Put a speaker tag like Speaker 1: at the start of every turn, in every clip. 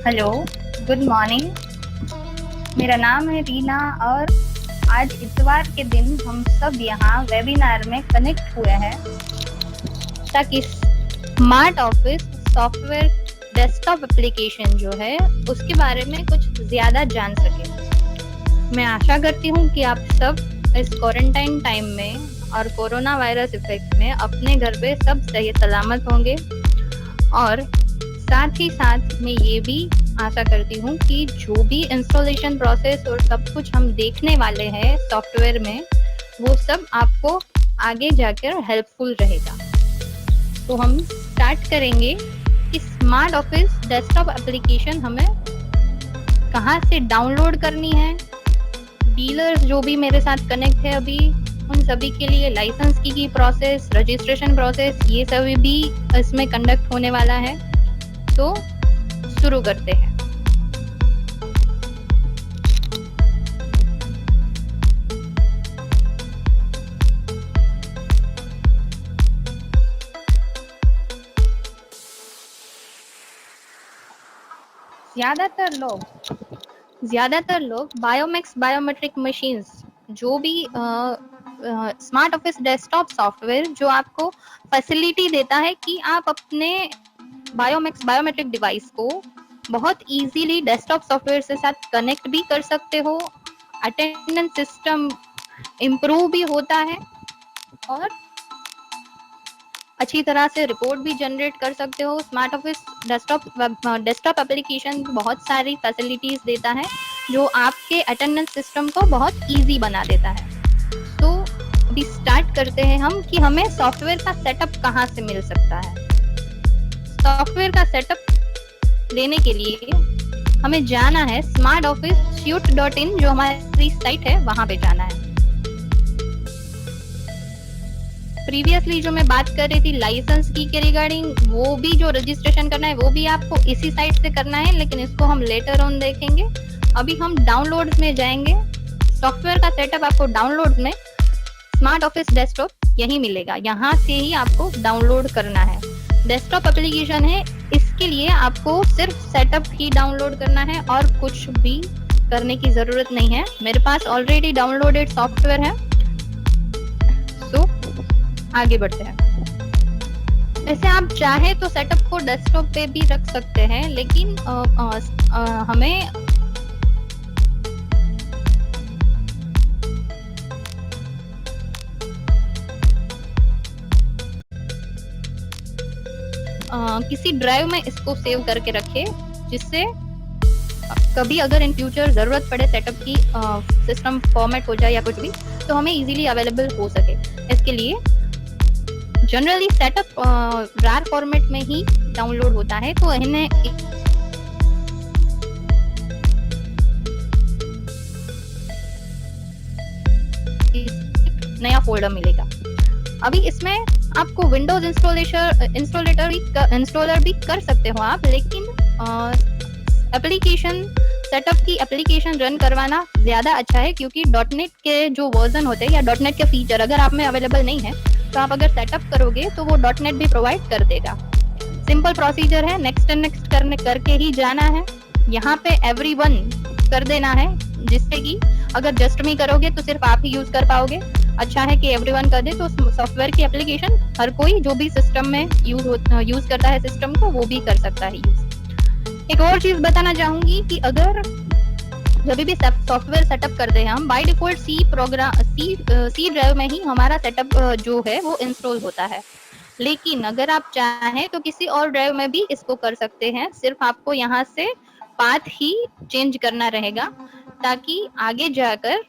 Speaker 1: Hello, good morning. मेरा नाम है रीना और आज इतवार के दिन हम सब यहाँ वेबिनार में कनेक्ट हुए हैं ताकि smart office software desktop application जो है उसके बारे में कुछ ज़्यादा जान सके। मैं आशा करती हूँ कि आप सब इस क्वारंटाइन टाइम में और कोरोना वायरस इफेक्ट में अपने घर पे सब सही सलामत होंगे और साथ ही साथ मैं ये भी आशा करती हूँ कि जो भी इंस्टॉलेशन प्रोसेस और सब कुछ हम देखने वाले हैं सॉफ्टवेयर में वो सब आपको आगे जाकर हेल्पफुल रहेगा। तो हम स्टार्ट करेंगे कि स्मार्ट ऑफिस डेस्कटॉप एप्लीकेशन हमें कहाँ से डाउनलोड करनी है। डीलर्स जो भी मेरे साथ कनेक्ट है अभी उन सभी के लिए लाइसेंस की प्रोसेस, रजिस्ट्रेशन प्रोसेस, ये सभी भी इसमें कंडक्ट होने वाला है। तो शुरू करते हैं। ज्यादातर लोग बायोमेक्स बायोमेट्रिक मशीन्स जो भी स्मार्ट ऑफिस डेस्कटॉप सॉफ्टवेयर जो आपको फैसिलिटी देता है कि आप अपने बायोमेक्स बायोमेट्रिक डिवाइस को बहुत इजीली डेस्कटॉप सॉफ्टवेयर से साथ कनेक्ट भी कर सकते हो, अटेंडेंस सिस्टम इम्प्रूव भी होता है और अच्छी तरह से रिपोर्ट भी जनरेट कर सकते हो। स्मार्ट ऑफिस डेस्कटॉप एप्लीकेशन बहुत सारी फैसिलिटीज देता है जो आपके अटेंडेंस सिस्टम को बहुत इजी बना देता है। तो अभी स्टार्ट करते हैं हम कि हमें सॉफ्टवेयर का सेटअप कहाँ से मिल सकता है। सॉफ्टवेयर का सेटअप लेने के लिए हमें जाना है smartofficesuite.in जो हमारी साइट है वहां पे जाना है। प्रीवियसली जो मैं बात कर रही थी लाइसेंस की के रिगार्डिंग, वो भी जो रजिस्ट्रेशन करना है वो भी आपको इसी साइट से करना है, लेकिन इसको हम लेटर ऑन देखेंगे। अभी हम डाउनलोड्स में जाएंगे। सॉफ्टवेयर का सेटअप आपको डाउनलोड में स्मार्ट ऑफिस डेस्कटॉप यही मिलेगा, यहाँ से ही आपको डाउनलोड करना है। डेस्कटॉप एप्लीकेशन है, इसके लिए आपको सिर्फ सेटअप ही डाउनलोड करना है और कुछ भी करने की जरूरत नहीं है। मेरे पास ऑलरेडी डाउनलोडेड सॉफ्टवेयर है। सो आगे बढ़ते हैं। वैसे आप चाहे तो सेटअप को डेस्कटॉप पे भी रख सकते हैं, लेकिन हमें किसी ड्राइव में इसको सेव करके रखे, जिससे कभी अगर इन फ्यूचर जरूरत पड़े सेटअप की, सिस्टम फॉर्मेट हो जाए या कुछ भी, तो हमें इजीली अवेलेबल हो सके। इसके लिए जनरली सेटअप रार फॉर्मेट में ही डाउनलोड होता है, तो इन्हें नया फोल्डर मिलेगा। अभी इसमें आपको विंडोज इंस्टॉलर भी कर सकते हो आप, लेकिन एप्लीकेशन सेटअप की एप्लीकेशन रन करवाना ज्यादा अच्छा है, क्योंकि डॉटनेट के जो वर्जन होते हैं या डॉटनेट के फीचर अगर आप में अवेलेबल नहीं है तो आप अगर सेटअप करोगे तो वो डॉटनेट भी प्रोवाइड कर देगा। सिंपल प्रोसीजर है, नेक्स्ट एंड नेक्स्ट करके ही जाना है। यहाँ पे एवरीवन कर देना है, जिससे कि अगर जस्ट मी करोगे तो सिर्फ आप ही यूज कर पाओगे। अच्छा है कि एवरीवन कर दे, तो सॉफ्टवेयर की एप्लीकेशन हर कोई जो भी सिस्टम में यूज करता है सिस्टम को, वो भी कर सकता है यूज। एक और चीज बताना चाहूंगी कि अगर जब भी सॉफ्टवेयर सेटअप करते हैं हम, बाय डिफॉल्ट सी ड्राइव में ही हमारा सेटअप जो है वो इंस्टॉल होता है, लेकिन अगर आप चाहें तो किसी और ड्राइव में भी इसको कर सकते हैं। सिर्फ आपको यहाँ से पाथ ही चेंज करना रहेगा, ताकि आगे जाकर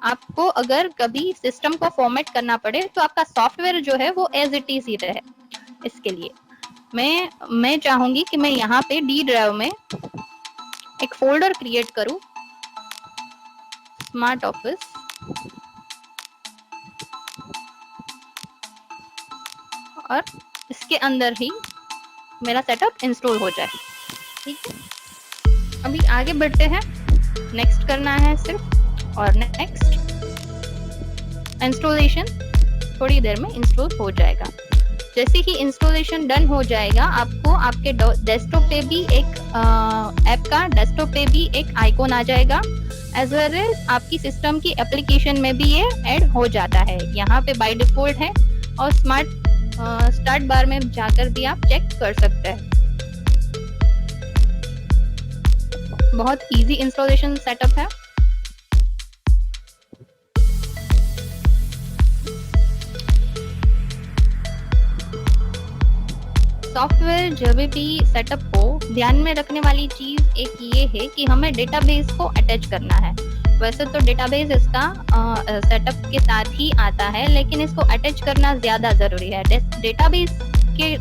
Speaker 1: आपको अगर कभी सिस्टम को फॉर्मेट करना पड़े तो आपका सॉफ्टवेयर जो है वो एज इट इज ही रहे। इसके लिए मैं चाहूंगी कि मैं यहाँ पे डी ड्राइव में एक फोल्डर क्रिएट करूं, स्मार्ट ऑफिस, और इसके अंदर ही मेरा सेटअप इंस्टॉल हो जाए। ठीक है, अभी आगे बढ़ते हैं। नेक्स्ट करना है सिर्फ, और नेक्स्ट इंस्टॉलेशन थोड़ी देर में इंस्टॉल हो जाएगा। जैसे ही इंस्टॉलेशन डन हो जाएगा, आपको आपके डेस्कटॉप पे भी एक ऐप का डेस्कटॉप पे भी एक आइकॉन आ जाएगा, एज वेल एज आपकी सिस्टम की एप्लीकेशन में भी ये ऐड हो जाता है। यहाँ पे बाय डिफॉल्ट है और स्टार्ट बार में जाकर भी आप चेक कर सकते हैं। बहुत इजी इंस्टॉलेशन सेटअप है। सॉफ्टवेयर जब भी सेटअप हो, ध्यान में रखने वाली चीज एक ये है कि हमें डेटाबेस को अटैच करना है। वैसे तो डेटाबेस इसका सेटअप के साथ ही आता है, लेकिन इसको अटैच करना ज्यादा जरूरी है। डेटाबेस के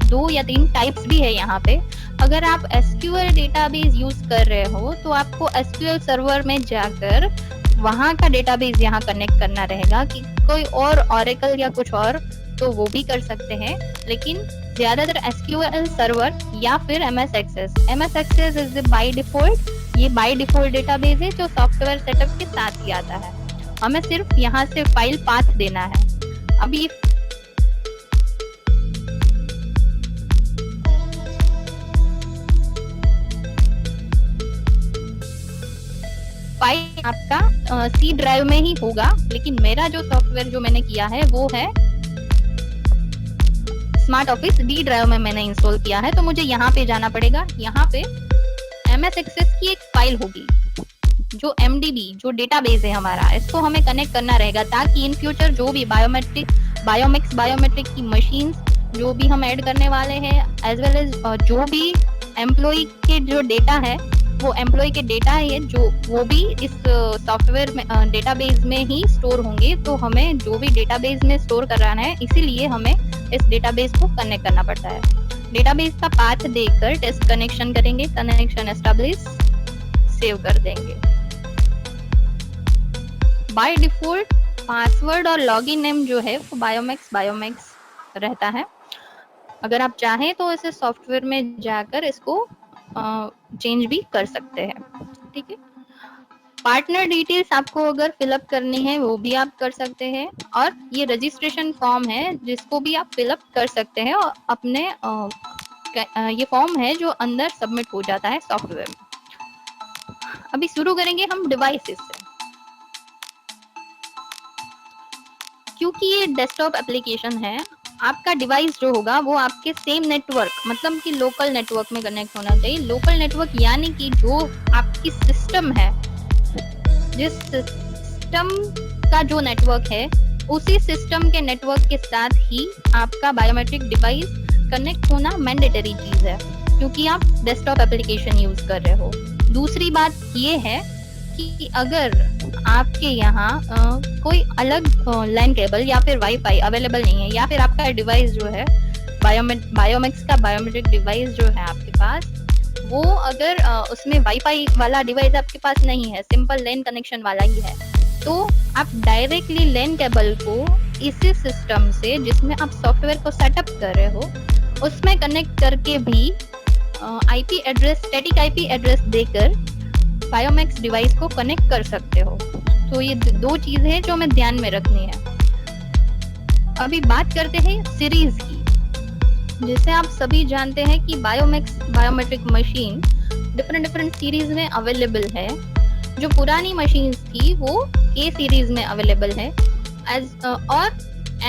Speaker 1: 2 या 3 टाइप्स भी है यहाँ पे। अगर आप SQL डेटाबेस यूज कर रहे हो तो आपको SQL सर्वर में जाकर वहाँ का डेटाबेस यहाँ कनेक्ट करना रहेगा। कि कोई और ऑरेकल या कुछ और तो वो भी कर सकते हैं, लेकिन ज्यादातर SQL सर्वर या फिर MS Access is by default. ये बाय डिफॉल्ट डेटाबेस है जो सॉफ्टवेयर सेटअप के साथ ही आता है। हमें सिर्फ यहाँ से फाइल पाथ देना है। अब ये फाइल आपका C ड्राइव में ही होगा, लेकिन मेरा जो सॉफ्टवेयर जो मैंने किया है वो है स्मार्ट ऑफिस D ड्राइव में मैंने इंस्टॉल किया है। तो मुझे यहाँ पे जाना पड़ेगा। यहाँ पे MS Access की एक फाइल होगी जो MDB जो डेटाबेस है हमारा, इसको हमें कनेक्ट करना रहेगा, ताकि इन फ्यूचर जो भी बायोमेट्रिक की मशीन्स जो भी हम ऐड करने वाले हैं, एज वेल एज जो भी एम्प्लॉय के जो डेटा है, वो एम्प्लॉय के डेटा है जो वो भी इस सॉफ्टवेयर में डेटाबेस में ही स्टोर होंगे। तो हमें जो भी डेटाबेस में स्टोर कराना है, इसीलिए हमें इस डेटाबेस को कनेक्ट करना पड़ता है। डेटाबेस का पाथ देकर टेस्ट कनेक्शन करेंगे, कनेक्शन एस्टैब्लिश, सेव कर देंगे। बाय डिफॉल्ट पासवर्ड और लॉगिन नेम जो है वो बायोमेक्स रहता है। अगर आप चाहें तो इसे सॉफ्टवेयर में जाकर इसको चेंज भी कर सकते हैं। ठीक है। पार्टनर डिटेल्स आपको अगर फिलअप करनी है वो भी आप कर सकते हैं, और ये रजिस्ट्रेशन फॉर्म है जिसको भी आप फिलअप कर सकते हैं, और अपने ये फॉर्म है जो अंदर सबमिट हो जाता है सॉफ्टवेयर में। अभी शुरू करेंगे हम डिवाइसेस से। क्योंकि ये डेस्कटॉप एप्लीकेशन है, आपका डिवाइस जो होगा वो आपके सेम नेटवर्क, मतलब कि लोकल नेटवर्क में कनेक्ट होना चाहिए। लोकल नेटवर्क यानी कि जो आपकी सिस्टम है, जिस सिस्टम का जो नेटवर्क है, उसी सिस्टम के नेटवर्क के साथ ही आपका बायोमेट्रिक डिवाइस कनेक्ट होना मैंडेटरी चीज है, क्योंकि आप डेस्कटॉप एप्लीकेशन यूज कर रहे हो। दूसरी बात ये है कि अगर आपके यहाँ कोई अलग लैन केबल या फिर वाईफाई अवेलेबल नहीं है, या फिर आपका डिवाइस जो है बायोमेक्स का बायोमेट्रिक डिवाइस जो है आपके पास, वो अगर उसमें वाईफाई वाला डिवाइस आपके पास नहीं है, सिंपल लैन कनेक्शन वाला ही है, तो आप डायरेक्टली लैन केबल को इसी सिस्टम से जिसमें आप सॉफ्टवेयर को सेटअप कर रहे हो उसमें कनेक्ट करके भी IP address, static IP address देकर बायोमेक्स डिवाइस को कनेक्ट कर सकते हो। तो ये 2 चीजें हैं जो हमें ध्यान में रखनी है। अभी बात करते हैं सीरीज की। जैसे आप सभी जानते हैं कि बायोमेट्रिक मशीन डिफरेंट सीरीज में अवेलेबल है। जो पुरानी मशीन्स थी वो A सीरीज में अवेलेबल है, और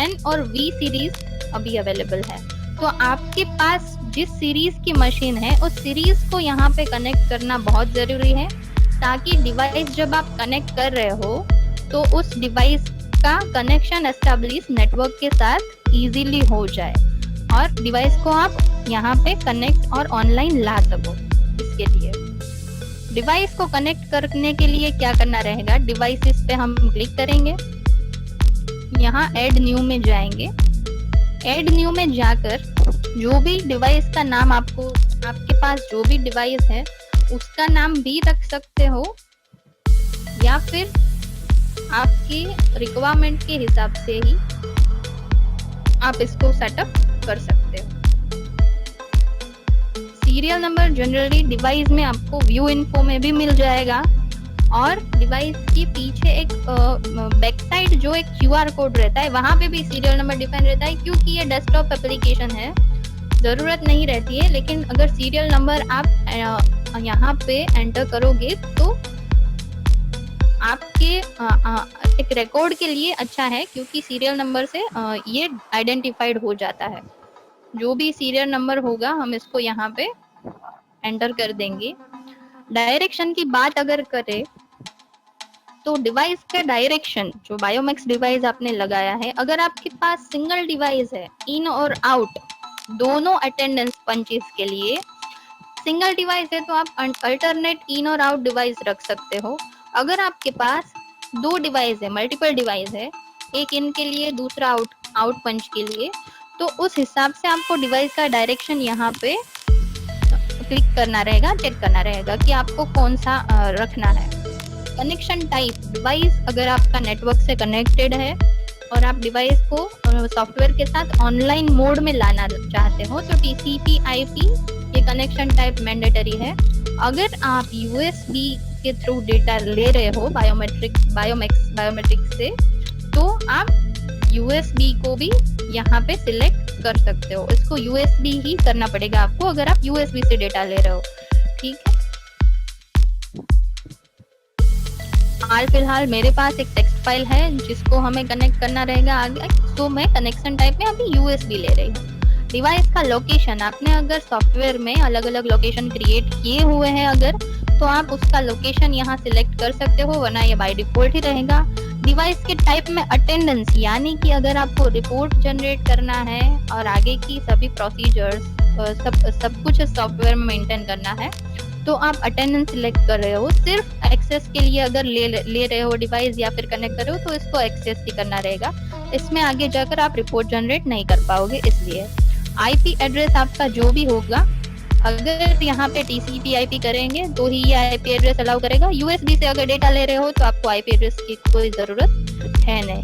Speaker 1: N और V सीरीज अभी अवेलेबल है। तो आपके पास जिस सीरीज की मशीन है उस सीरीज को यहाँ पे कनेक्ट करना बहुत जरूरी है, ताकि डिवाइस जब आप कनेक्ट कर रहे हो तो उस डिवाइस का कनेक्शन एस्टैब्लिश नेटवर्क के साथ इजीली हो जाए, और डिवाइस को आप यहाँ पे कनेक्ट और ऑनलाइन ला सको। इसके लिए डिवाइस को कनेक्ट करने के लिए क्या करना रहेगा, डिवाइसेस पे हम क्लिक करेंगे, यहाँ ऐड न्यू में जाएंगे। ऐड न्यू में जाकर जो भी डिवाइस का नाम आपके पास जो भी डिवाइस है उसका नाम भी रख सकते हो, या फिर आपके रिक्वायरमेंट के हिसाब से ही आप इसको सेटअप कर सकते हो। सीरियल नंबर जनरली डिवाइस में आपको व्यू इन्फो में भी मिल जाएगा, और डिवाइस के पीछे एक बैक साइड जो एक QR कोड रहता है, वहां पे भी सीरियल नंबर डिफाइन रहता है। क्योंकि ये डेस्कटॉप एप्लीकेशन है, जरूरत नहीं रहती है, लेकिन अगर सीरियल नंबर आप यहाँ पे एंटर करोगे तो आपके एक रिकॉर्ड के लिए अच्छा है, क्योंकि सीरियल नंबर से ये आइडेंटिफाइड हो जाता है। जो भी सीरियल नंबर होगा हम इसको यहाँ पे एंटर कर देंगे। डायरेक्शन की बात अगर करें तो डिवाइस का डायरेक्शन, जो बायोमेक्स डिवाइस आपने लगाया है, अगर आपके पास सिंगल डिवाइस है, इन और आउट दोनों अटेंडेंस पंचेस के लिए सिंगल डिवाइस है तो आप अल्टरनेट इन और आउट डिवाइस रख सकते हो। अगर आपके पास दो डिवाइस है, मल्टीपल डिवाइस है, एक इन के लिए दूसरा आउट पंच के लिए, तो उस हिसाब से आपको डिवाइस का डायरेक्शन यहाँ पे क्लिक करना रहेगा, चेक करना रहेगा कि आपको कौन सा रखना है। कनेक्शन टाइप, डिवाइस अगर आपका नेटवर्क से कनेक्टेड है और आप डिवाइस को सॉफ्टवेयर के साथ ऑनलाइन मोड में लाना चाहते हो तो TCP/IP ये कनेक्शन टाइप मैंडेटरी है। अगर आप USB के थ्रू डेटा ले रहे हो बायोमेट्रिक से, तो आप USB को भी यहाँ पे सिलेक्ट कर सकते हो। इसको USB ही करना पड़ेगा आपको अगर आप USB से डेटा ले रहे हो, ठीक है। हाल फिलहाल मेरे पास एक टेक्स्ट फाइल है जिसको हमें कनेक्ट करना रहेगा आगे, तो मैं कनेक्शन टाइप में अभी USB ले रही हूँ। डिवाइस का लोकेशन, आपने अगर सॉफ्टवेयर में अलग अलग लोकेशन क्रिएट किए हुए हैं अगर, तो आप उसका लोकेशन यहाँ सिलेक्ट कर सकते हो, वरना ये बाय डिफॉल्ट ही रहेगा। डिवाइस के टाइप में अटेंडेंस, यानी कि अगर आपको रिपोर्ट जनरेट करना है और आगे की सभी प्रोसीजर्स सब कुछ सॉफ्टवेयर में मेंटेन करना है, तो आप अटेंडेंस सिलेक्ट कर रहे हो। सिर्फ एक्सेस के लिए अगर ले रहे हो डिवाइस या फिर कनेक्ट कर रहे हो तो इसको एक्सेस ही करना रहेगा। इसमें आगे जाकर आप रिपोर्ट जनरेट नहीं कर पाओगे। इसलिए IP एड्रेस आपका जो भी होगा, अगर यहाँ पे TCP/IP करेंगे तो ही ये IP एड्रेस अलाउ करेगा। USB से अगर डेटा ले रहे हो तो आपको IP एड्रेस की कोई जरूरत है नहीं।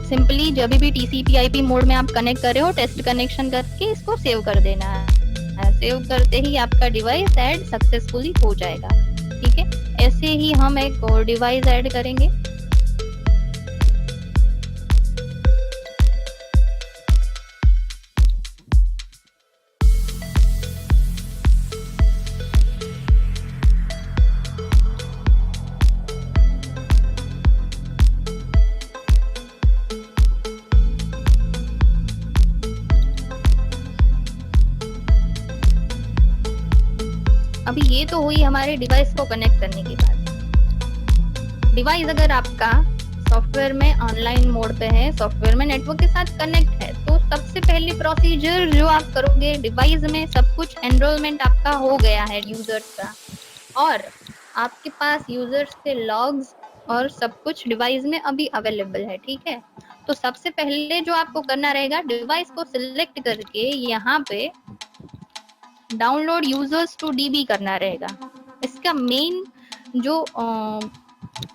Speaker 1: सिंपली जब भी TCP/IP मोड में आप कनेक्ट कर रहे हो, टेस्ट कनेक्शन करके इसको सेव कर देना है। सेव करते ही आपका डिवाइस ऐड सक्सेसफुली हो जाएगा, ठीक है। ऐसे ही हम एक और डिवाइस ऐड करेंगे। अभी ये तो हुई हमारे डिवाइस को कनेक्ट करने की बात। डिवाइस अगर आपका सॉफ्टवेयर में ऑनलाइन मोड पे है, सॉफ्टवेयर में नेटवर्क के साथ कनेक्ट है, तो सबसे पहली प्रोसीजर जो आप करोगे, डिवाइस में सब कुछ एनरोलमेंट आपका हो गया है यूजर्स का, और आपके पास यूजर्स के लॉग्स और सब कुछ डिवाइस में अभी अवेलेबल है, ठीक है। तो सबसे पहले जो आपको करना रहेगा, डिवाइस को सिलेक्ट करके यहाँ पे डाउनलोड यूजर्स टू DB करना रहेगा। इसका मेन जो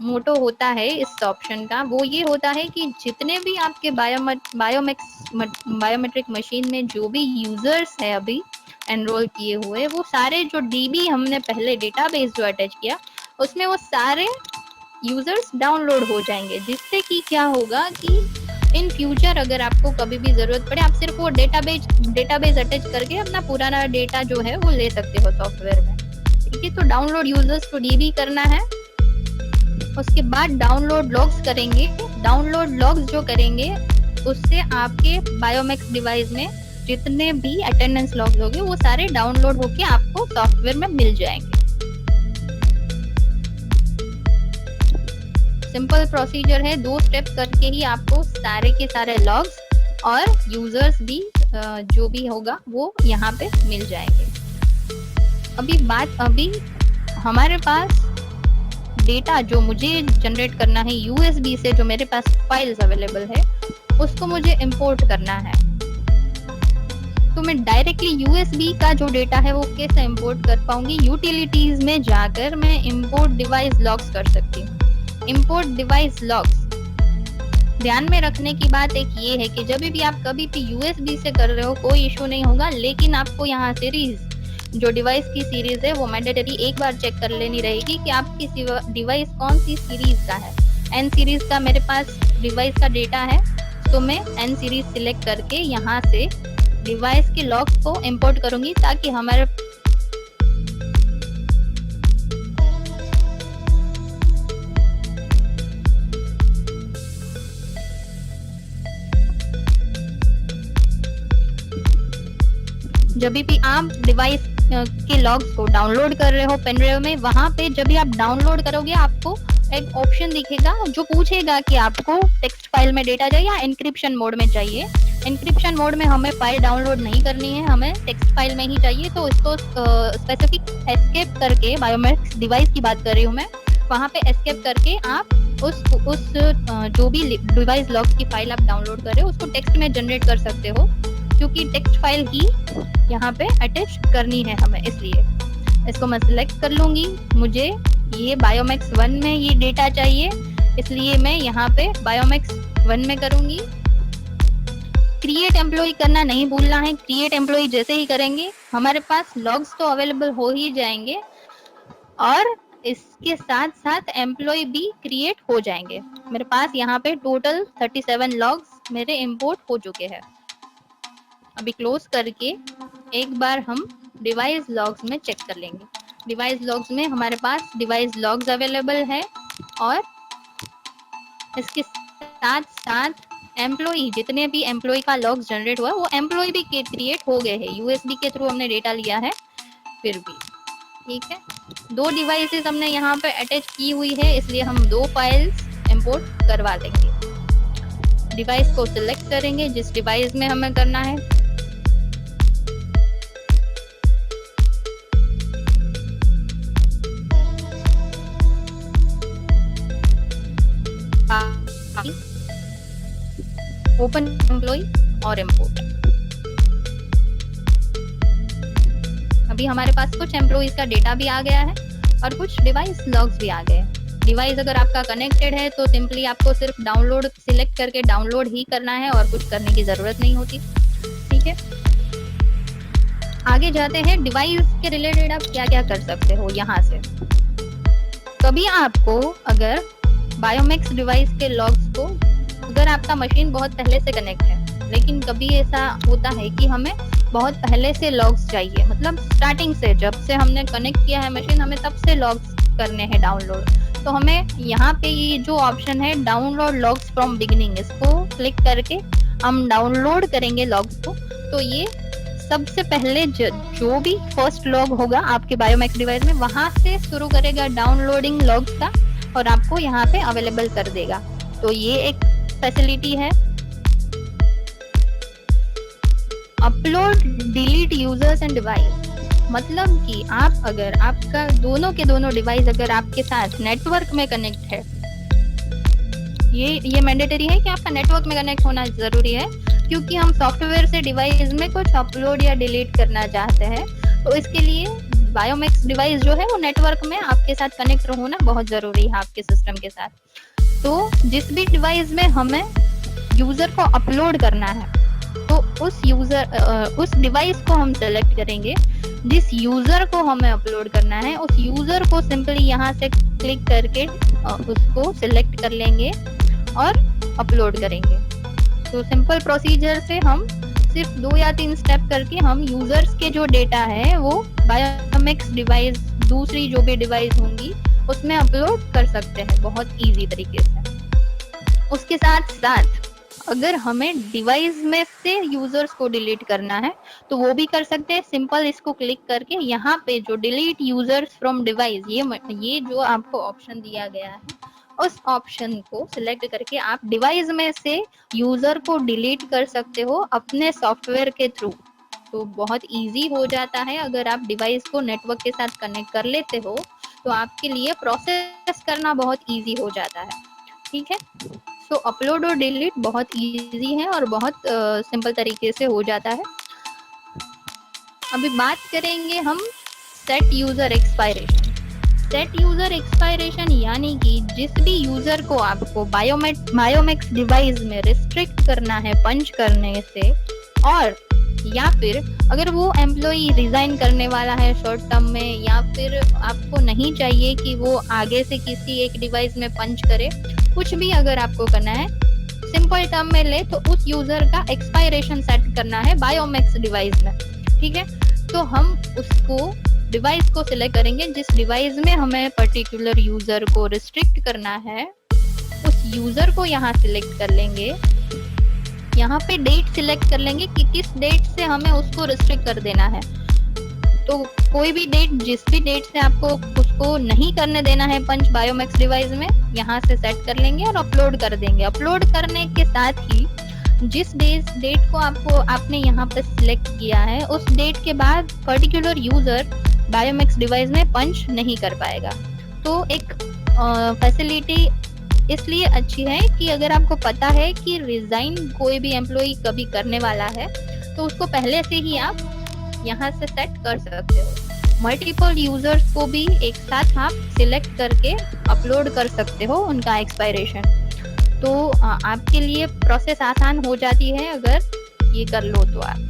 Speaker 1: मोटो होता है इस ऑप्शन का, वो ये होता है कि जितने भी आपके बायोमेट्रिक मशीन में जो भी यूजर्स है अभी एनरोल किए हुए, वो सारे जो DB हमने पहले डेटाबेस जो अटैच किया, उसमें वो सारे यूजर्स डाउनलोड हो जाएंगे। जिससे कि क्या होगा कि इन फ्यूचर अगर आपको कभी भी जरूरत पड़े, आप सिर्फ वो डेटाबेस अटैच करके अपना पुराना डेटा जो है वो ले सकते हो सॉफ्टवेयर में, ठीक है। तो डाउनलोड यूजर्स टू DB करना है। उसके बाद डाउनलोड लॉग्स करेंगे। डाउनलोड लॉग्स जो करेंगे उससे आपके बायोमेक्स डिवाइस में जितने भी अटेंडेंस लॉग्स होंगे वो सारे डाउनलोड होके आपको सॉफ्टवेयर में मिल जाएंगे। सिंपल प्रोसीजर है, 2 स्टेप करके ही आपको सारे के सारे लॉग्स और यूजर्स भी जो भी होगा वो यहाँ पे मिल जाएंगे। अभी हमारे पास डेटा जो मुझे जनरेट करना है USB से, जो मेरे पास फाइल्स अवेलेबल है, उसको मुझे इंपोर्ट करना है। तो मैं डायरेक्टली USB का जो डेटा है वो कैसे इंपोर्ट कर पाऊंगी? यूटिलिटीज में जाकर मैं इंपोर्ट डिवाइस लॉग्स कर सकती हूँ। इंपोर्ट डिवाइस लॉग्स, ध्यान में रखने की बात एक ये है कि जब भी आप कभी भी USB से कर रहे हो कोई इशू नहीं होगा, लेकिन आपको यहाँ सीरीज जो डिवाइस की सीरीज है वो मैंडेटरी एक बार चेक कर लेनी रहेगी कि आपकी डिवाइस कौन सी सीरीज का है। एन सीरीज का मेरे पास डिवाइस का डेटा है, तो मैं एन सीरीज सिलेक्ट करके यहाँ से डिवाइस के लॉग्स को इंपोर्ट करूंगी ताकि हमारे जब भी आप डिवाइस के लॉग्स को डाउनलोड कर रहे हो पेन ड्राइव में, वहां पे जब भी आप डाउनलोड करोगे आपको एक ऑप्शन दिखेगा जो पूछेगा कि आपको टेक्स्ट फाइल में डेटा चाहिए या इंक्रिप्शन मोड में चाहिए। इंक्रिप्शन मोड में हमें फाइल डाउनलोड नहीं करनी है, हमें टेक्स्ट फाइल में ही चाहिए। तो इसको स्पेसिफिक एस्केप करके, बायोमेट्रिक्स डिवाइस की बात कर रही हूँ मैं, वहाँ पे एस्केप करके आप उस जो भी डिवाइस लॉग्स की फाइल आप डाउनलोड कर रहे हो उसको टेक्स्ट में जनरेट कर सकते हो, क्योंकि टेक्स्ट फाइल ही यहाँ पे अटैच करनी है हमें। इसलिए इसको मैं सिलेक्ट कर लूंगी। मुझे ये बायोमेक्स 1 में ये डेटा चाहिए, इसलिए मैं यहाँ पे बायोमेक्स 1 में करूंगी। क्रिएट एम्प्लॉय करना नहीं भूलना है। क्रिएट एम्प्लॉय जैसे ही करेंगे हमारे पास लॉग्स तो अवेलेबल हो ही जाएंगे और इसके साथ साथ एम्प्लॉय भी क्रिएट हो जाएंगे। मेरे पास यहाँ पे टोटल 37 लॉग्स मेरे इंपोर्ट हो चुके हैं। अभी क्लोज करके एक बार हम डिवाइस लॉग्स में चेक कर लेंगे। डिवाइस लॉग्स में हमारे पास डिवाइस लॉग्स अवेलेबल है और इसके साथ साथ एम्प्लॉय, जितने भी एम्प्लॉय का लॉग्स जनरेट हुआ वो एम्प्लॉय भी क्रिएट हो गए हैं। यूएसबी के थ्रू हमने डेटा लिया है फिर भी, ठीक है। 2 डिवाइसेस हमने यहाँ पे अटैच की हुई है, इसलिए हम 2 फाइल्स इंपोर्ट करवा लेंगे। डिवाइस को सिलेक्ट करेंगे जिस डिवाइस में हमें करना है। ओपन एम्प्लॉय और इंपोर्ट। अभी हमारे पास कुछ एम्प्लॉइज का डेटा भी आ गया है और कुछ डिवाइस लॉग्स भी आ गए। डिवाइस अगर आपका कनेक्टेड है तो सिंपली आपको सिर्फ डाउनलोड सिलेक्ट करके डाउनलोड ही करना है और कुछ करने की जरूरत नहीं होती, ठीक है। आगे जाते हैं, डिवाइस के रिलेटेड आप क्या क्या कर सकते हो यहाँ से। कभी आपको अगर बायोमेक्स डिवाइस के लॉग्स को, अगर आपका मशीन बहुत पहले से कनेक्ट है, लेकिन कभी ऐसा होता है कि हमें बहुत पहले से लॉग्स चाहिए, मतलब स्टार्टिंग से, जब से हमने कनेक्ट किया है मशीन, हमें तब से लॉग्स करने हैं डाउनलोड, तो हमें यहाँ पे ये जो ऑप्शन है डाउनलोड लॉग्स फ्रॉम बिगिनिंग, इसको क्लिक करके हम डाउनलोड करेंगे लॉग्स को। तो ये सबसे पहले जो भी फर्स्ट लॉग होगा आपके बायोमेक्स डिवाइस में, वहां से शुरू करेगा डाउनलोडिंग लॉग्स का और आपको यहाँ पे अवेलेबल कर देगा। तो ये एक फैसिलिटी है। Upload delete users and device, मतलब कि आप अगर आपका दोनों के दोनों डिवाइस अगर आपके साथ नेटवर्क में कनेक्ट है, ये मैंडेटरी है कि आपका नेटवर्क में कनेक्ट होना जरूरी है, क्योंकि हम सॉफ्टवेयर से डिवाइस में कुछ अपलोड या डिलीट करना चाहते हैं। तो इसके लिए बायोमेक्स डिवाइस जो है वो नेटवर्क में आपके साथ कनेक्ट होना बहुत जरूरी है आपके सिस्टम के साथ। तो जिस भी डिवाइस में हमें यूजर को अपलोड करना है, तो उस डिवाइस को हम सेलेक्ट करेंगे। जिस यूजर को हमें अपलोड करना है उस यूजर को सिंपली यहाँ से क्लिक करके उसको सिलेक्ट कर लेंगे और अपलोड करेंगे। तो सिंपल प्रोसीजर से हम सिर्फ 2 या 3 स्टेप करके हम यूजर्स के जो डेटा है वो बायोमेक्स डिवाइस, दूसरी जो भी डिवाइस होंगी उसमें अपलोड कर सकते हैं बहुत इजी तरीके से। उसके साथ साथ अगर हमें डिवाइस में से यूजर्स को डिलीट करना है तो वो भी कर सकते हैं। सिंपल इसको क्लिक करके यहाँ पे जो डिलीट यूजर्स फ्रॉम डिवाइस, ये जो आपको ऑप्शन दिया गया है, उस ऑप्शन को सिलेक्ट करके आप डिवाइस में से यूजर को डिलीट कर सकते हो अपने सॉफ्टवेयर के थ्रू। तो बहुत इजी हो जाता है। अगर आप डिवाइस को नेटवर्क के साथ कनेक्ट कर लेते हो तो आपके लिए प्रोसेस करना बहुत इजी हो जाता है, ठीक है। तो अपलोड और डिलीट बहुत इजी है और बहुत सिंपल तरीके से हो जाता है। अभी बात करेंगे हम set user expiration. Set user expiration यानी कि जिस भी यूजर को आपको बायोमेक्स डिवाइस में रिस्ट्रिक्ट करना है पंच करने से, और या फिर अगर वो एम्प्लॉई रिजाइन करने वाला है शॉर्ट टर्म में, या फिर आपको नहीं चाहिए कि वो आगे से किसी एक डिवाइस में पंच करे, कुछ भी अगर आपको करना है, सिंपल टर्म में ले तो उस यूजर का एक्सपायरेशन सेट करना है बायोमेक्स डिवाइस में। ठीक है, तो हम उसको डिवाइस को सिलेक्ट करेंगे, जिस डिवाइस में हमें पर्टिकुलर यूजर को रिस्ट्रिक्ट करना है उस यूजर को यहाँ सिलेक्ट कर लेंगे। यहाँ पे डेट सिलेक्ट कर लेंगे कि किस डेट से हमें उसको रिस्ट्रिक्ट कर देना है। तो कोई भी डेट, जिस भी डेट से आपको उसको नहीं करने देना है पंच बायोमेक्स डिवाइस में, यहाँ से सेट कर लेंगे और अपलोड कर देंगे। अपलोड करने के साथ ही जिस डेट को आपने यहाँ पे सिलेक्ट किया है उस डेट के बाद पर्टिकुलर यूजर बायोमेक्स डिवाइस में पंच नहीं कर पाएगा। तो एक फैसिलिटी इसलिए अच्छी है कि अगर आपको पता है कि रिजाइन कोई भी एम्प्लॉय कभी करने वाला है तो उसको पहले से ही आप यहाँ से सेट कर सकते हो। मल्टीपल यूजर्स को भी एक साथ आप सिलेक्ट करके अपलोड कर सकते हो उनका एक्सपायरेशन। तो आपके लिए प्रोसेस आसान हो जाती है अगर ये कर लो तो। आप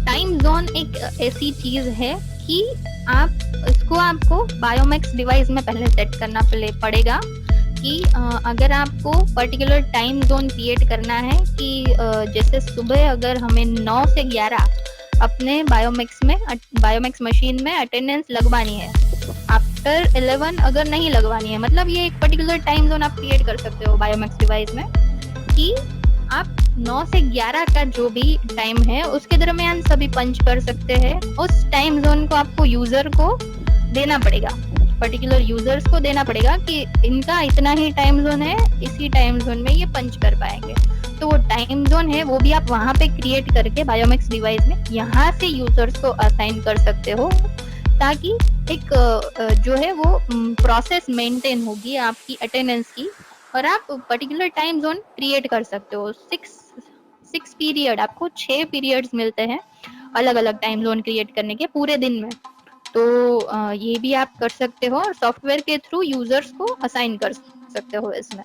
Speaker 1: टाइम जोन एक ऐसी चीज है कि आपको बायोमेक्स डिवाइस में पहले सेट करना पड़ेगा कि अगर आपको पर्टिकुलर टाइम जोन क्रिएट करना है कि जैसे सुबह अगर हमें 9 से 11 अपने बायोमेक्स मशीन में अटेंडेंस लगवानी है, आफ्टर 11 अगर नहीं लगवानी है, मतलब ये एक पर्टिकुलर टाइम जोन आप क्रिएट कर सकते हो बायोमेक्स डिवाइस में कि आप 9 से 11 का जो भी टाइम है उसके दरमियान सभी पंच कर सकते हैं। उस टाइम जोन को आपको यूजर को देना पड़ेगा, पर्टिकुलर यूजर्स को देना पड़ेगा कि इनका इतना ही टाइम जोन है, इसी टाइम जोन में ये पंच कर पाएंगे। तो वो टाइम जोन है वो भी आप वहां पे क्रिएट करके बायोमेक्स डिवाइस में यहाँ से यूजर्स को असाइन कर सकते हो, ताकि एक जो है वो प्रोसेस मेंटेन होगी आपकी अटेंडेंस की, और आप पर्टिकुलर टाइम जोन क्रिएट कर सकते हो। 6 पीरियड, आपको 6 पीरियड्स मिलते हैं अलग अलग टाइम जोन क्रिएट करने के पूरे दिन में। तो ये भी आप कर सकते हो और सॉफ्टवेयर के थ्रू यूजर्स को असाइन कर सकते हो इसमें।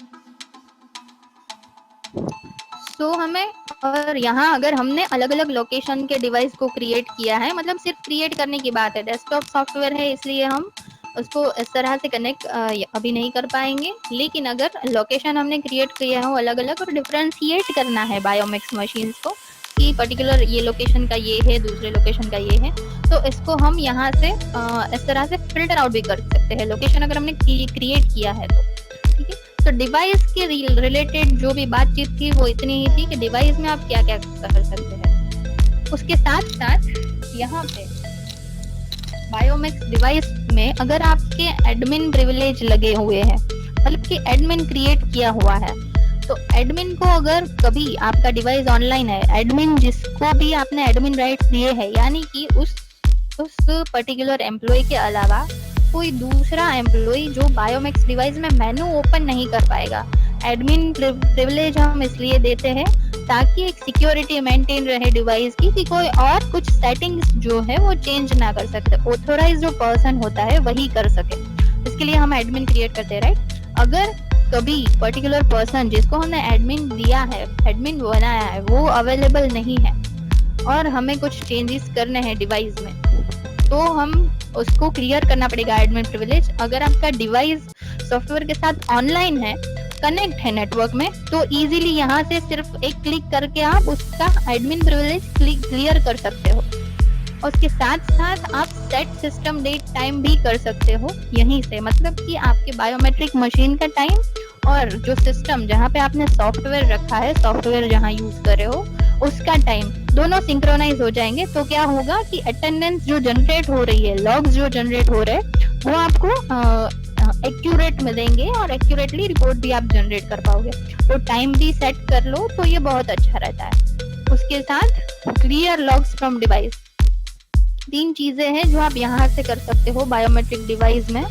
Speaker 1: सो हमें, और यहाँ अगर हमने अलग अलग लोकेशन के डिवाइस को क्रिएट किया है, मतलब सिर्फ क्रिएट करने की बात है, डेस्कटॉप सॉफ्टवेयर है इसलिए हम उसको इस तरह से कनेक्ट अभी नहीं कर पाएंगे। लेकिन अगर लोकेशन हमने क्रिएट किया हो अलग अलग और डिफरेंशिएट करना है बायोमेक्स मशीन्स को कि पर्टिकुलर ये लोकेशन का ये है, दूसरे लोकेशन का ये है, तो इसको हम यहाँ से इस तरह से फिल्टर आउट भी कर सकते हैं लोकेशन अगर हमने क्रिएट किया है तो। ठीक है, तो डिवाइस के रिलेटेड जो भी बातचीत थी वो इतनी ही थी कि डिवाइस में आप क्या क्या कर सकते हैं। उसके साथ साथ यहाँ पे बायोमेक्स डिवाइस में अगर आपके एडमिन प्रिविलेज लगे हुए हैं, मतलब कि एडमिन क्रिएट किया हुआ है, तो एडमिन को अगर कभी आपका डिवाइस ऑनलाइन है, एडमिन जिसको भी आपने एडमिन राइट्स दिए हैं, यानी कि उस पर्टिकुलर एम्प्लॉय के अलावा कोई दूसरा एम्प्लॉय जो बायोमेक्स डिवाइस में मेनू ओपन नहीं कर पाएगा। एडमिन प्रिविलेज हम इसलिए देते हैं ताकि एक सिक्योरिटी मेंटेन रहे डिवाइस की, कि कोई और कुछ सेटिंग्स जो है वो चेंज ना कर सकते, ऑथोराइज जो पर्सन होता है वही कर सके। इसके लिए हम एडमिन क्रिएट करते हैं, राइट। अगर कभी पर्टिकुलर पर्सन जिसको हमने एडमिन दिया है, एडमिन बनाया है, वो अवेलेबल नहीं है और हमें कुछ चेंजेस करने हैं डिवाइस में, तो हम उसको क्लियर करना पड़ेगा एडमिन प्रिविलेज। अगर आपका डिवाइस सॉफ्टवेयर के साथ ऑनलाइन है, कनेक्ट है नेटवर्क में, तो इजीली यहाँ से सिर्फ एक क्लिक करके आप उसका एडमिन प्रिविलेज क्लियर कर सकते हो। उसके साथ साथ आप सेट सिस्टम डेट टाइम भी कर सकते हो यहीं से, मतलब कि आपके बायोमेट्रिक मशीन का टाइम और जो सिस्टम जहाँ पे आपने सॉफ्टवेयर रखा है, सॉफ्टवेयर जहाँ यूज कर रहे हो, उसका टाइम दोनों सिंक्रोनाइज हो जाएंगे। तो क्या होगा कि अटेंडेंस जो जनरेट हो रही है, लॉग्स जो जनरेट हो रहे हैं, वो आपको एक्यूरेट मिलेंगे और एक्यूरेटली रिपोर्ट भी आप जनरेट कर पाओगे। तो टाइम भी सेट कर लो तो ये बहुत अच्छा रहता है। उसके साथ क्लियर लॉग्स फ्रॉम डिवाइस, 3 चीजें हैं जो आप यहाँ से कर सकते हो बायोमेट्रिक डिवाइस में।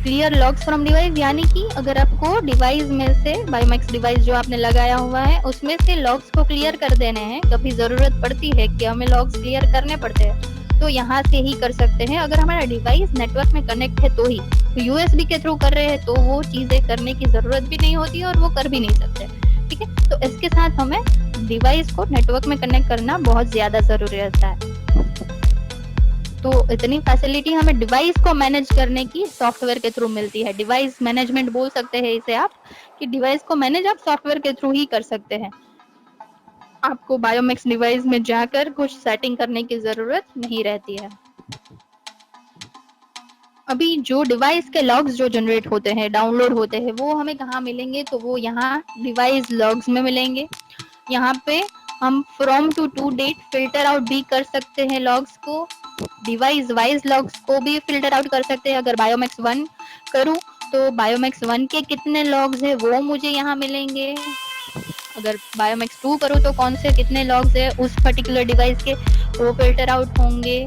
Speaker 1: क्लियर लॉग्स फ्रॉम डिवाइस, यानी कि अगर आपको डिवाइस में से बायोमेक्स डिवाइस जो आपने लगाया हुआ है उसमें से लॉग्स को क्लियर कर देने हैं, कभी जरूरत पड़ती है कि हमें लॉग्स क्लियर करने पड़ते हैं, तो यहाँ से ही कर सकते हैं। अगर हमारा डिवाइस नेटवर्क में कनेक्ट है तो ही, तो यूएसबी के थ्रू कर रहे हैं तो वो चीजें करने की जरूरत भी नहीं होती और वो कर भी नहीं सकते। ठीक है। तो इसके साथ हमें डिवाइस को नेटवर्क में कनेक्ट करना बहुत ज्यादा जरूरी रहता है। तो इतनी फैसिलिटी हमें डिवाइस को मैनेज करने की सॉफ्टवेयर के थ्रू मिलती है। डिवाइस मैनेजमेंट बोल सकते हैं इसे आप, कि डिवाइस को मैनेज आप सॉफ्टवेयर के थ्रू ही कर सकते हैं। आपको बायोमेक्स डिवाइस में जाकर कुछ सेटिंग करने की जरूरत नहीं रहती है। अभी जो डिवाइस के लॉग्स जो जनरेट होते हैं, डाउनलोड होते हैं, वो हमें कहाँ मिलेंगे? तो वो यहाँ डिवाइस लॉग्स में मिलेंगे। यहाँ पे हम from to date filter out भी कर सकते हैं लॉग्स को, डिवाइस वाइज लॉग्स को भी फिल्टर आउट कर सकते हैं। अगर बायोमेक्स 1 करूँ तो बायोमेक्स 1 के कितने लॉग्स है वो मुझे यहाँ मिलेंगे। अगर बायोमेक्स 2 करूँ तो कौन से कितने लॉग्स है उस पर्टिकुलर डिवाइस के, वो फिल्टर आउट होंगे।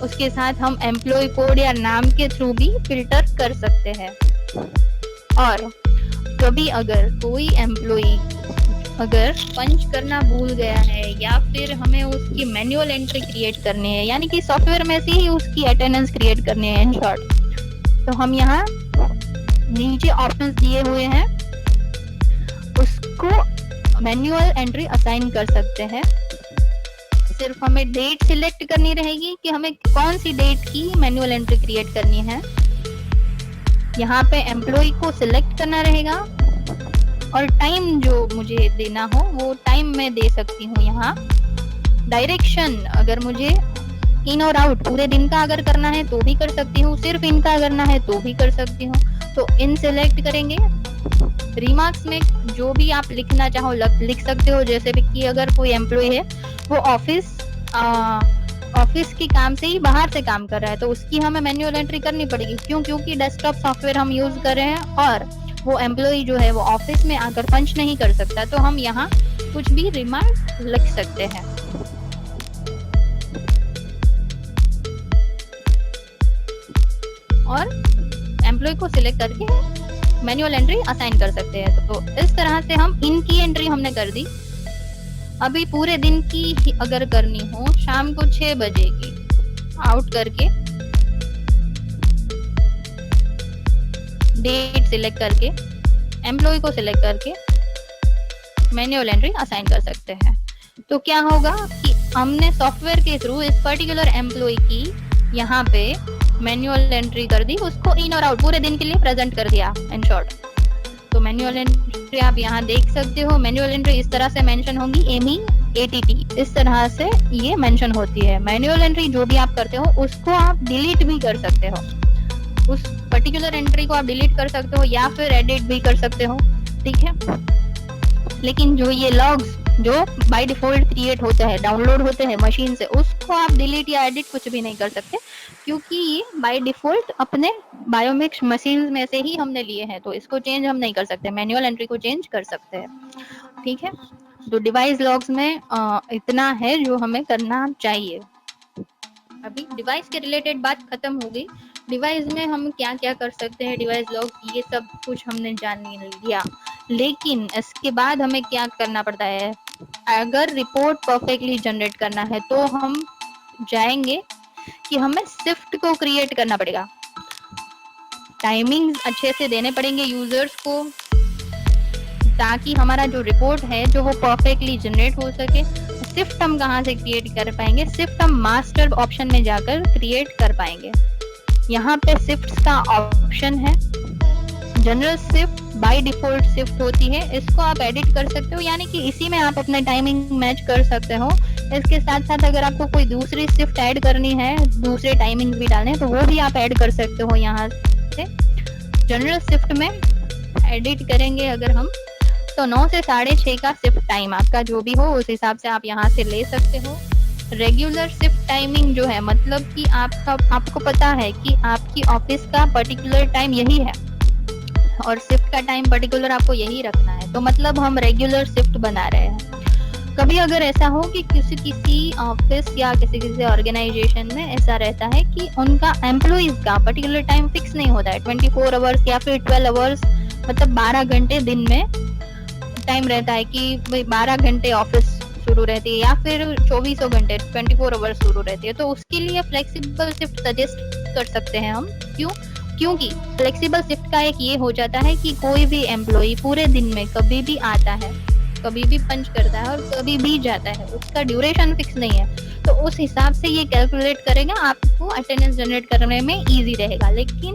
Speaker 1: उसके साथ हम एम्प्लॉय कोड या नाम के थ्रू भी फिल्टर कर सकते हैं। और कभी अगर कोई एम्प्लॉय अगर पंच करना भूल गया है या फिर हमें उसकी मैनुअल एंट्री क्रिएट करनी है, यानी कि सॉफ्टवेयर में से ही उसकी अटेंडेंस क्रिएट करनी है इन शॉर्ट, तो हम यहाँ नीचे ऑप्शंस दिए हुए हैं, उसको मैनुअल एंट्री असाइन कर सकते हैं। सिर्फ हमें डेट सिलेक्ट करनी रहेगी कि हमें कौन सी डेट की मैनुअल एंट्री क्रिएट करनी है। यहाँ पे एम्प्लॉय को सिलेक्ट करना रहेगा और टाइम जो मुझे देना हो वो टाइम मैं दे सकती हूँ। यहाँ डायरेक्शन अगर मुझे इन और आउट पूरे दिन का अगर करना है तो भी कर सकती हूँ, सिर्फ इनका करना है तो भी कर सकती हूँ। तो इन सेलेक्ट करेंगे। रिमार्क्स में जो भी आप लिखना चाहो लिख सकते हो, जैसे कि अगर कोई एम्प्लॉय है वो ऑफिस के काम से ही बाहर से काम कर रहा है तो उसकी हमें मैन्युअल एंट्री करनी पड़ेगी। क्यों? क्योंकि डेस्कटॉप सॉफ्टवेयर हम यूज कर रहे हैं और वो एम्प्लॉय जो है वो ऑफिस में आकर पंच नहीं कर सकता, तो हम यहाँ कुछ भी रिमार्क लिख सकते हैं। और एम्प्लॉय को सिलेक्ट करके मैनुअल एंट्री असाइन कर सकते हैं। तो इस तरह से हम इनकी एंट्री हमने कर दी। अभी पूरे दिन की अगर करनी हो, शाम को 6 बजे की आउट करके डेट सिलेक्ट करके एम्प्लॉय को सिलेक्ट करके मैन्युअल एंट्री असाइन कर सकते हैं। तो क्या होगा कि हमने सॉफ्टवेयर के थ्रू इस पर्टिकुलर एम्प्लॉय की यहाँ पे मैन्युअल एंट्री कर दी, उसको इन और आउट पूरे दिन के लिए प्रेजेंट कर दिया इन शॉर्ट। तो मैन्युअल एंट्री आप यहाँ देख सकते हो। मैन्युअल एंट्री इस तरह से मेंशन होंगी, MEATT इस तरह से ये मेंशन होती है। मैन्युअल एंट्री जो भी आप करते हो उसको आप डिलीट भी कर सकते हो, उस पर्टिकुलर एंट्री को आप डिलीट कर सकते हो या फिर एडिट भी कर सकते हो, ठीक है। लेकिन जो ये लॉग्स जो बाय डिफॉल्ट क्रिएट होता है, डाउनलोड होते हैं मशीन से, उसको आप डिलीट या एडिट कुछ भी नहीं कर सकते, क्योंकि ये बाय डिफॉल्ट अपने बायोमेक्स मशीन में से ही हमने लिए हैं, तो इसको चेंज हम नहीं कर सकते। मैन्युअल एंट्री को चेंज कर सकते हैं, ठीक है। तो डिवाइस लॉग्स में इतना है जो हमें करना चाहिए। अभी डिवाइस के रिलेटेड बात खत्म हो गई। डिवाइस में हम क्या क्या कर सकते हैं, डिवाइस लॉग, ये सब कुछ हमने जान लिया। लेकिन इसके बाद हमें क्या करना पड़ता है? अगर रिपोर्ट परफेक्टली जनरेट करना है तो हम जाएंगे कि हमें शिफ्ट को क्रिएट करना पड़ेगा, टाइमिंग्स अच्छे से देने पड़ेंगे यूजर्स को, ताकि हमारा जो रिपोर्ट है जो वो परफेक्टली जनरेट हो सके। शिफ्ट हम कहाँ से क्रिएट कर पाएंगे? शिफ्ट हम मास्टर ऑप्शन में जाकर क्रिएट कर पाएंगे। यहाँ पे शिफ्ट का ऑप्शन है, general shift by default shift होती है, इसको आप एडिट कर सकते हो, यानी कि इसी में आप अपने टाइमिंग मैच कर सकते हो। इसके साथ साथ अगर आपको कोई दूसरी शिफ्ट ऐड करनी है, दूसरे टाइमिंग भी डालने, तो वो भी आप ऐड कर सकते हो। यहाँ से जनरल शिफ्ट में एडिट करेंगे अगर हम, तो 9 से 6:30 का शिफ्ट टाइम आपका जो भी हो उस हिसाब से आप यहाँ से ले सकते हो। रेगुलर शिफ्ट टाइमिंग जो है, मतलब कि आपको पता है कि आपकी ऑफिस का पर्टिकुलर टाइम यही है और शिफ्ट का टाइम पर्टिकुलर आपको यही रखना है, तो मतलब हम रेगुलर शिफ्ट बना रहे हैं। कभी अगर ऐसा हो कि किसी ऑफिस या किसी ऑर्गेनाइजेशन में ऐसा रहता है कि उनका एम्प्लॉइज का पर्टिकुलर टाइम फिक्स नहीं होता है, 24 आवर्स या फिर 12 आवर्स, मतलब 12 घंटे दिन में टाइम रहता है कि भाई 12 घंटे ऑफिस शुरू रहती है या फिर 24 घंटे 24 आवर्स शुरू रहती है, तो उसके लिए फ्लेक्सिबल शिफ्ट सजेस्ट कर सकते हैं हम। क्यों? क्योंकि फ्लेक्सिबल शिफ्ट का एक ये हो जाता है कि कोई भी एम्प्लॉय पूरे दिन में कभी भी आता है, कभी भी पंच करता है और कभी भी जाता है, उसका ड्यूरेशन फिक्स नहीं है, तो उस हिसाब से ये कैलकुलेट करेगा, आपको अटेंडेंस जनरेट करने में इजी रहेगा। लेकिन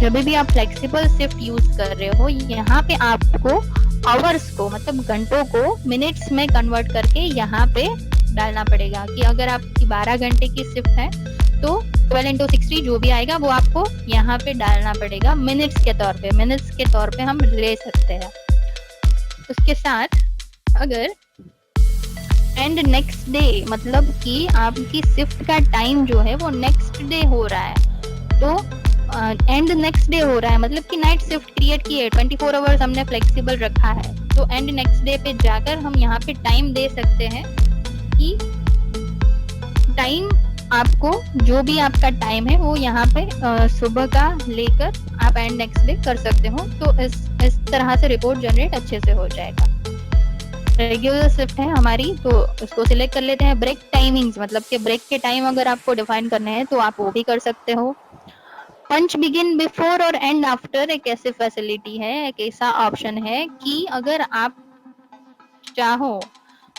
Speaker 1: जब भी आप फ्लेक्सिबल शिफ्ट यूज कर रहे हो, यहाँ पे आपको आवर्स को मतलब घंटों को मिनट्स में कन्वर्ट करके यहाँ पे डालना पड़ेगा कि अगर आपकी 12 घंटे की शिफ्ट है तो 12 into 60 जो भी आएगा वो आपको यहाँ पे डालना पड़ेगा मिनट्स के तौर पे, मिनट्स के तौर पे हम ले सकते हैं। उसके साथ अगर एंड नेक्स्ट डे मतलब कि आपकी शिफ्ट का टाइम जो है वो नेक्स्ट डे हो रहा है, तो एंड नेक्स्ट डे हो रहा है मतलब कि नाइट शिफ्ट क्रिएट की है, 24 आवर्स हमने फ्लेक्सिबल रखा है, तो एंड नेक्स्ट डे पे जाकर हम यहाँ पे टाइम दे सकते हैं कि टाइम आपको जो भी आपका टाइम है वो यहाँ पे सुबह का लेकर आप एंड नेक्स्ट डे कर सकते हो, तो इस तरह से रिपोर्ट जनरेट अच्छे से हो जाएगा। रेगुलर शिफ्ट है हमारी, तो उसको सिलेक्ट कर लेते हैं। ब्रेक टाइमिंग्स मतलब कि ब्रेक के टाइम अगर आपको डिफाइन करने हैं तो आप वो भी कर सकते हो। पंच बिगिन बिफोर और एंड आफ्टर एक ऐसी फैसिलिटी है, एक ऐसा ऑप्शन है कि अगर आप चाहो,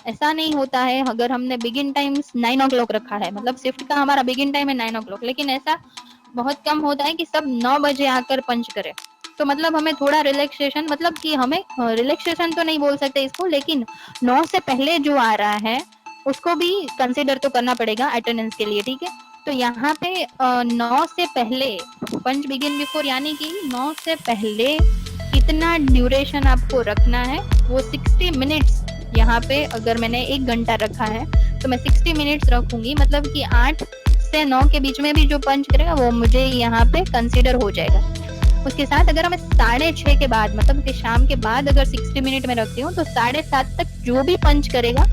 Speaker 1: ऐसा नहीं होता है अगर हमने बिगिन टाइम 9 o'clock रखा है, मतलब शिफ्ट का हमारा बिगिन टाइम है 9 o'clock, लेकिन ऐसा बहुत कम होता है कि सब 9 बजे आकर पंच करें, तो मतलब हमें थोड़ा रिलैक्सेशन, मतलब कि हमें रिलैक्सेशन तो नहीं बोल सकते इसको, लेकिन 9 से पहले जो आ रहा है उसको भी कंसिडर तो करना पड़ेगा अटेंडेंस के लिए, ठीक है। तो यहाँ पे 9 से पहले पंच बिगिन बिफोर यानी कि 9 से पहले कितना ड्यूरेशन आपको रखना है, वो 60 मिनट्स। यहाँ पे अगर मैंने 1 घंटा रखा है तो मैं 60 मिनट्स रखूंगी, मतलब कि 8 से 9 के बीच में भी जो पंच करेगा वो मुझे यहाँ पे कंसीडर हो जाएगा। उसके साथ अगर मैं 6:30 के बाद मतलब कि शाम के बाद अगर 60 मिनट में रखती हूँ तो 7:30 तक जो भी पंच करेगा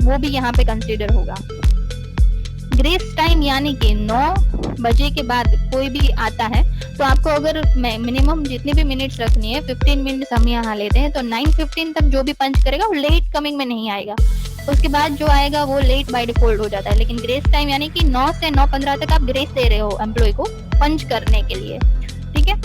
Speaker 1: वो भी यहाँ पे कंसीडर होगा। ग्रेस टाइम यानी कि 9 बजे के बाद कोई भी आता है तो आपको अगर मिनिमम जितनी भी मिनट्स रखनी है 15 मिनट्स हम यहाँ लेते हैं, तो 9:15 तक जो भी पंच करेगा वो लेट कमिंग में नहीं आएगा, उसके बाद जो आएगा वो लेट बाय डिफॉल्ट हो जाता है। लेकिन ग्रेस टाइम यानी कि 9 से 9:15 तक आप ग्रेस दे रहे हो एम्प्लॉय को पंच करने के लिए, ठीक है।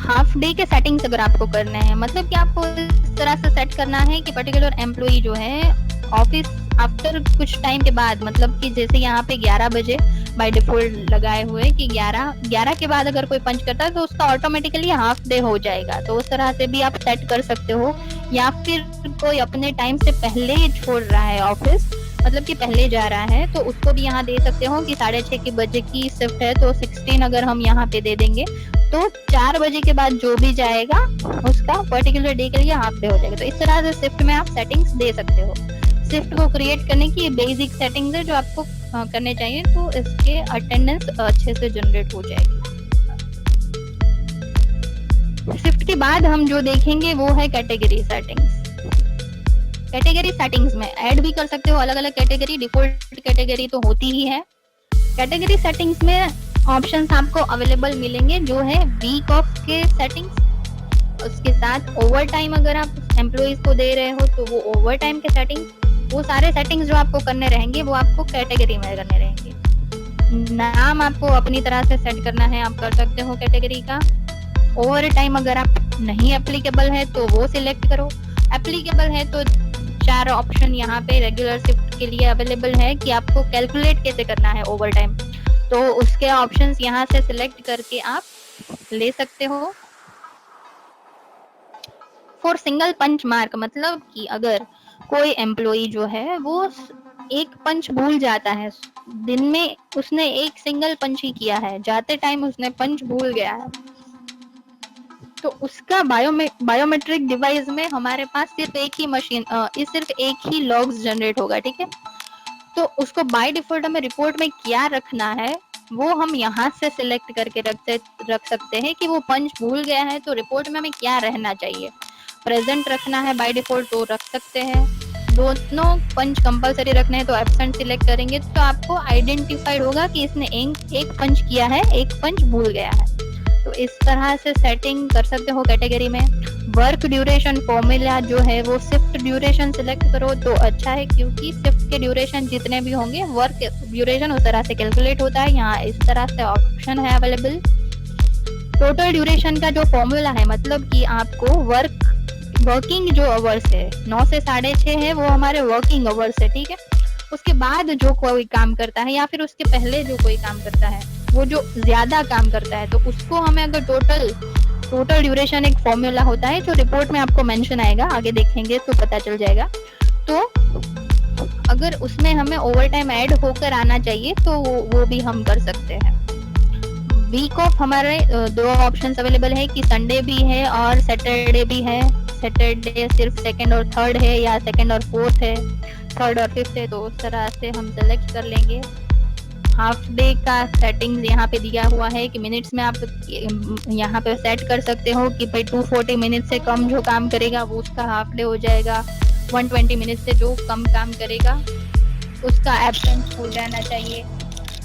Speaker 1: हाफ डे के सेटिंग्स अगर आपको करने हैं, मतलब कि आपको इस तरह से सेट करना है कि पर्टिकुलर एम्प्लॉई जो है ऑफिस आफ्टर कुछ टाइम के बाद, मतलब कि जैसे यहाँ पे 11 बजे बाय डिफॉल्ट लगाए हुए कि 11 के बाद अगर कोई पंच करता है तो उसका ऑटोमेटिकली हाफ डे हो जाएगा, तो उस तरह से भी आप सेट कर सकते हो। या फिर कोई अपने टाइम से पहले छोड़ रहा है ऑफिस, मतलब कि पहले जा रहा है, तो उसको भी यहाँ दे सकते हो कि 6:30 बजे की शिफ्ट है तो 16 अगर हम यहाँ पे दे देंगे तो 4 बजे के बाद जो भी जाएगा उसका पर्टिकुलर डे के लिए हाफ डे हो जाएगा। तो इस तरह से शिफ्ट में आप सेटिंग्स दे सकते हो। शिफ्ट को क्रिएट करने की बेसिक सेटिंग्स है जो आपको करने चाहिए, तो इसके अटेंडेंस अच्छे से जनरेट हो जाएगी। शिफ्ट के बाद हम जो देखेंगे वो है कैटेगरी सेटिंग्स। कैटेगरी सेटिंग्स में ऐड भी कर सकते हो अलग अलग कैटेगरी, डिफॉल्ट कैटेगरी तो होती ही है। कैटेगरी सेटिंग्स में ऑप्शंस आपको अवेलेबल मिलेंगे जो है वीक ऑफ के सेटिंग्स, उसके साथ ओवर टाइम अगर आप एम्प्लॉइज को दे रहे हो तो वो ओवर टाइम के सेटिंग्स, वो सारे सेटिंग्स जो आपको करने रहेंगे वो आपको कैटेगरी में करने रहेंगे। नाम आपको अपनी तरह से सेट करना है, आप कर सकते हो कैटेगरी का। ओवर टाइम अगर आप नहीं एप्लीकेबल है तो वो सिलेक्ट करो, एप्लीकेबल है तो 4 ऑप्शन यहाँ पे रेगुलर शिफ्ट के लिए अवेलेबल है कि आपको कैलकुलेट कैसे करना है ओवर टाइम, तो उसके ऑप्शंस यहाँ से सिलेक्ट करके आप ले सकते हो। फॉर सिंगल पंच मार्क, मतलब कि अगर कोई एम्प्लॉई जो है वो एक पंच भूल जाता है, दिन में उसने एक सिंगल पंच ही किया है, जाते टाइम उसने पंच भूल गया है, तो उसका बायोमेट्रिक डिवाइस में हमारे पास सिर्फ एक ही मशीन सिर्फ एक ही लॉग्स जनरेट होगा, ठीक है। तो उसको बाय डिफॉल्ट हमें रिपोर्ट में क्या रखना है वो हम यहाँ से सिलेक्ट करके रख सकते हैं कि वो पंच भूल गया है तो रिपोर्ट में हमें क्या रहना चाहिए। प्रेजेंट रखना है बाय डिफॉल्ट तो रख सकते हैं, दोनों पंच कंपलसरी रखने हैं तो एब्सेंट सिलेक्ट करेंगे तो आपको आइडेंटिफाइड होगा कि इसने एक पंच किया है, एक पंच भूल गया है, तो इस तरह से सेटिंग कर सकते हो कैटेगरी में। वर्क ड्यूरेशन फॉर्मूला जो है वो शिफ्ट ड्यूरेशन सिलेक्ट करो तो अच्छा है, क्योंकि शिफ्ट के ड्यूरेशन जितने भी होंगे वर्क ड्यूरेशन उस तरह से कैलकुलेट होता है। यहाँ इस तरह से ऑप्शन है अवेलेबल। टोटल ड्यूरेशन का जो फॉर्मूला है, मतलब कि आपको वर्किंग जो आवर्स है 9 से 6:30 है वो हमारे वर्किंग आवर्स है, ठीक है। उसके बाद जो कोई काम करता है या फिर उसके पहले जो कोई काम करता है, वो जो ज्यादा काम करता है, तो उसको हमें अगर टोटल ड्यूरेशन एक फॉर्मूला होता है जो रिपोर्ट में आपको मेंशन आएगा, आगे देखेंगे तो पता चल जाएगा। तो अगर उसमें हमें ओवर टाइम ऐड होकर आना चाहिए तो वो भी हम कर सकते हैं। वीक ऑफ हमारे 2 ऑप्शंस अवेलेबल है कि संडे भी है और सैटरडे भी है। सैटरडे सिर्फ 2nd और 3rd है या 2nd और 4th है, 3rd और 5th है, तो उस तरह से हम सेलेक्ट कर लेंगे। हाफ डे का सेटिंग्स यहाँ पे दिया हुआ है कि मिनट्स में आप यहाँ पे सेट कर सकते हो कि भाई 240 मिनट से कम जो काम करेगा वो उसका हाफ डे हो जाएगा, 120 मिनट से जो कम काम करेगा उसका एब्सेंस हो जाना चाहिए।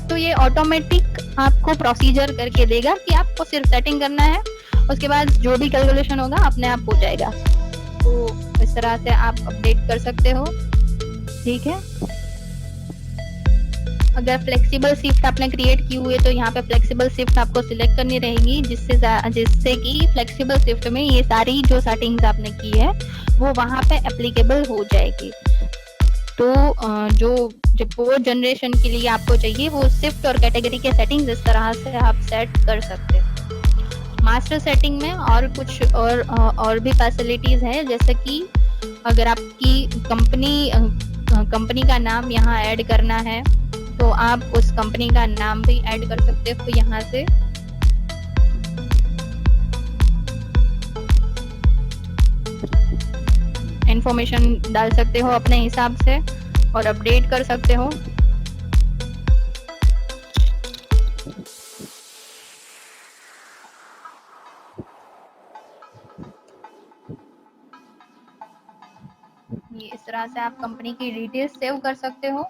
Speaker 1: तो ये ऑटोमेटिक आपको प्रोसीजर करके देगा कि आपको सिर्फ सेटिंग करना है, उसके बाद जो भी कैलकुलेशन होगा अपने आप हो जाएगा। तो इस तरह से आप अपडेट कर सकते हो, ठीक है। अगर फ्लेक्सिबल शिफ्ट आपने क्रिएट की हुई है तो यहाँ पे फ्लेक्सिबल शिफ्ट आपको सिलेक्ट करनी रहेगी, जिससे कि फ्लेक्सिबल शिफ्ट में ये सारी जो सेटिंग्स आपने की है वो वहाँ पे एप्लीकेबल हो जाएगी। तो जो रिपोर्ट जनरेशन के लिए आपको चाहिए वो शिफ्ट और कैटेगरी के सेटिंग्स इस तरह से आप सेट कर सकते हैं। मास्टर सेटिंग में और कुछ और भी फैसिलिटीज है, जैसे कि अगर आपकी कंपनी का नाम यहाँ ऐड करना है तो आप उस कंपनी का नाम भी ऐड कर सकते हो यहाँ से। इंफॉर्मेशन डाल सकते हो अपने हिसाब से और अपडेट कर सकते हो। ये इस तरह से आप कंपनी की डिटेल्स सेव कर सकते हो।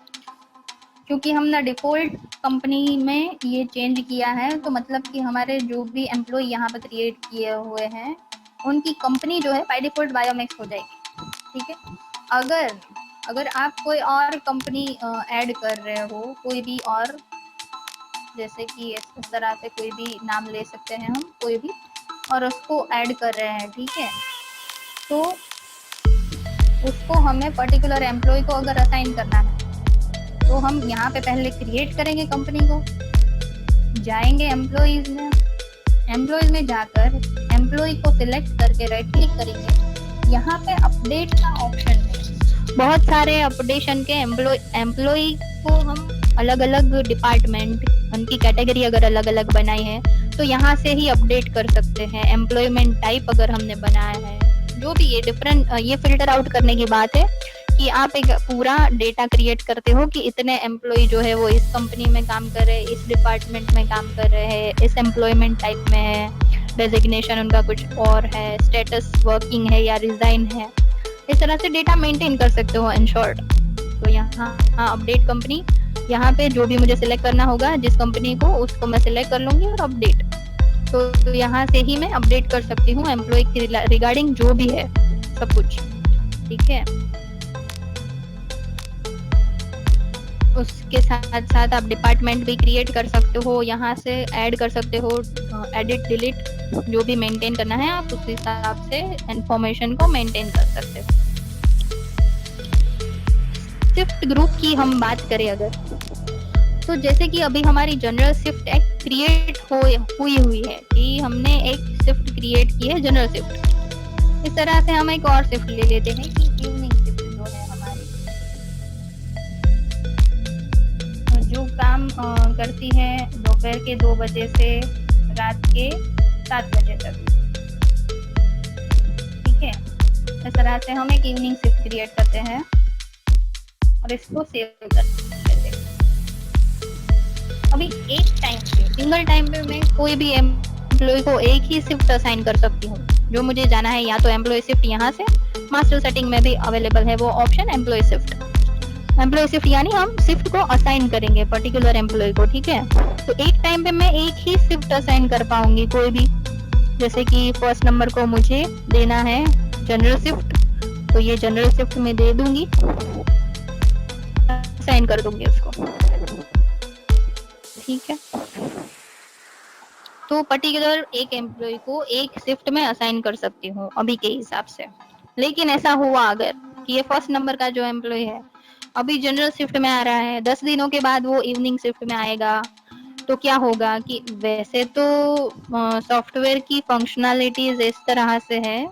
Speaker 1: क्योंकि हमने डिफॉल्ट कंपनी में ये चेंज किया है, तो मतलब कि हमारे जो भी एम्प्लॉय यहाँ पे क्रिएट किए हुए हैं उनकी कंपनी जो है बाय डिफॉल्ट बायोमेक्स हो जाएगी, ठीक है। अगर आप कोई और कंपनी ऐड कर रहे हो, कोई भी और, जैसे कि इस तरह से कोई भी नाम ले सकते हैं हम कोई भी, और उसको ऐड कर रहे हैं, ठीक है, तो उसको हमें पर्टिकुलर एम्प्लॉय को अगर असाइन करना है तो हम यहाँ पे पहले क्रिएट करेंगे कंपनी को, जाएंगे एम्प्लॉइज में जाकर एम्प्लॉय को सिलेक्ट करके राइट क्लिक करेंगे। यहाँ पे अपडेट का ऑप्शन है, बहुत सारे अपडेशन के एम्प्लॉय को हम अलग अलग डिपार्टमेंट, उनकी कैटेगरी अगर अलग अलग बनाई है तो यहाँ से ही अपडेट कर सकते हैं। एम्प्लॉयमेंट टाइप अगर हमने बनाया है, जो भी ये डिफरेंट, ये फिल्टर आउट करने की बात है कि आप एक पूरा डेटा क्रिएट करते हो कि इतने एम्प्लॉय जो है वो इस कंपनी में काम कर रहे हैं, इस डिपार्टमेंट में काम कर रहे हैं, इस एम्प्लॉयमेंट टाइप में है, डेजिग्नेशन उनका कुछ और है, स्टेटस वर्किंग है या रिजाइन है, इस तरह से डेटा मेंटेन कर सकते हो इन शॉर्ट। तो यहाँ अपडेट कंपनी, यहाँ पे जो भी मुझे सिलेक्ट करना होगा जिस कंपनी को, उसको मैं सिलेक्ट कर लूंगी और अपडेट। तो यहाँ से ही मैं अपडेट कर सकती हूँ एम्प्लॉय की रिगार्डिंग जो भी है सब कुछ, ठीक है। उसके साथ साथ आप डिपार्टमेंट भी क्रिएट कर सकते हो, यहाँ से ऐड कर सकते हो, एडिट डिलीट जो भी मेंटेन करना है आप उस हिसाब से इंफॉर्मेशन को मेंटेन कर सकते हो। शिफ्ट ग्रुप की हम बात करें अगर, तो जैसे कि अभी हमारी जनरल शिफ्ट एक क्रिएट हुई है कि हमने एक शिफ्ट क्रिएट की है जनरल शिफ्ट। इस तरह से हम एक और शिफ्ट ले लेते हैं कि इवनिंग शिफ्ट जो है हमारी, जो काम करती है दोपहर के 2 बजे से रात के 7 बजे तक, ठीक है। इस तरह से हम एक इवनिंग शिफ्ट क्रिएट करते हैं और इसको सेव कर देते हैं। अभी एक टाइम पे, सिंगल टाइम पे मैं कोई भी एम्प्लॉय को एक ही शिफ्ट असाइन कर सकती हूँ जो मुझे जाना है, या तो एम्प्लॉय शिफ्ट यहाँ से मास्टर सेटिंग में भी अवेलेबल है वो option employee shift. Employee shift यानी हम शिफ्ट को असाइन करेंगे पर्टिकुलर एम्प्लॉय को, ठीक है। तो एक टाइम पे मैं एक ही शिफ्ट असाइन कर पाऊंगी कोई भी, जैसे कि फर्स्ट नंबर को मुझे देना है जनरल शिफ्ट, तो ये जनरल शिफ्ट में दे दूंगी, असाइन कर दूंगी उसको, ठीक है। तो पर्टिकुलर एक एम्प्लॉय को एक शिफ्ट में असाइन कर सकती हूँ अभी के हिसाब से। लेकिन ऐसा हुआ अगर कि ये फर्स्ट नंबर का जो एम्प्लॉय है अभी जनरल शिफ्ट में आ रहा है, 10 दिनों के बाद वो इवनिंग शिफ्ट में आएगा, तो क्या होगा कि वैसे तो सॉफ्टवेयर की फंक्शनैलिटीज इस तरह से है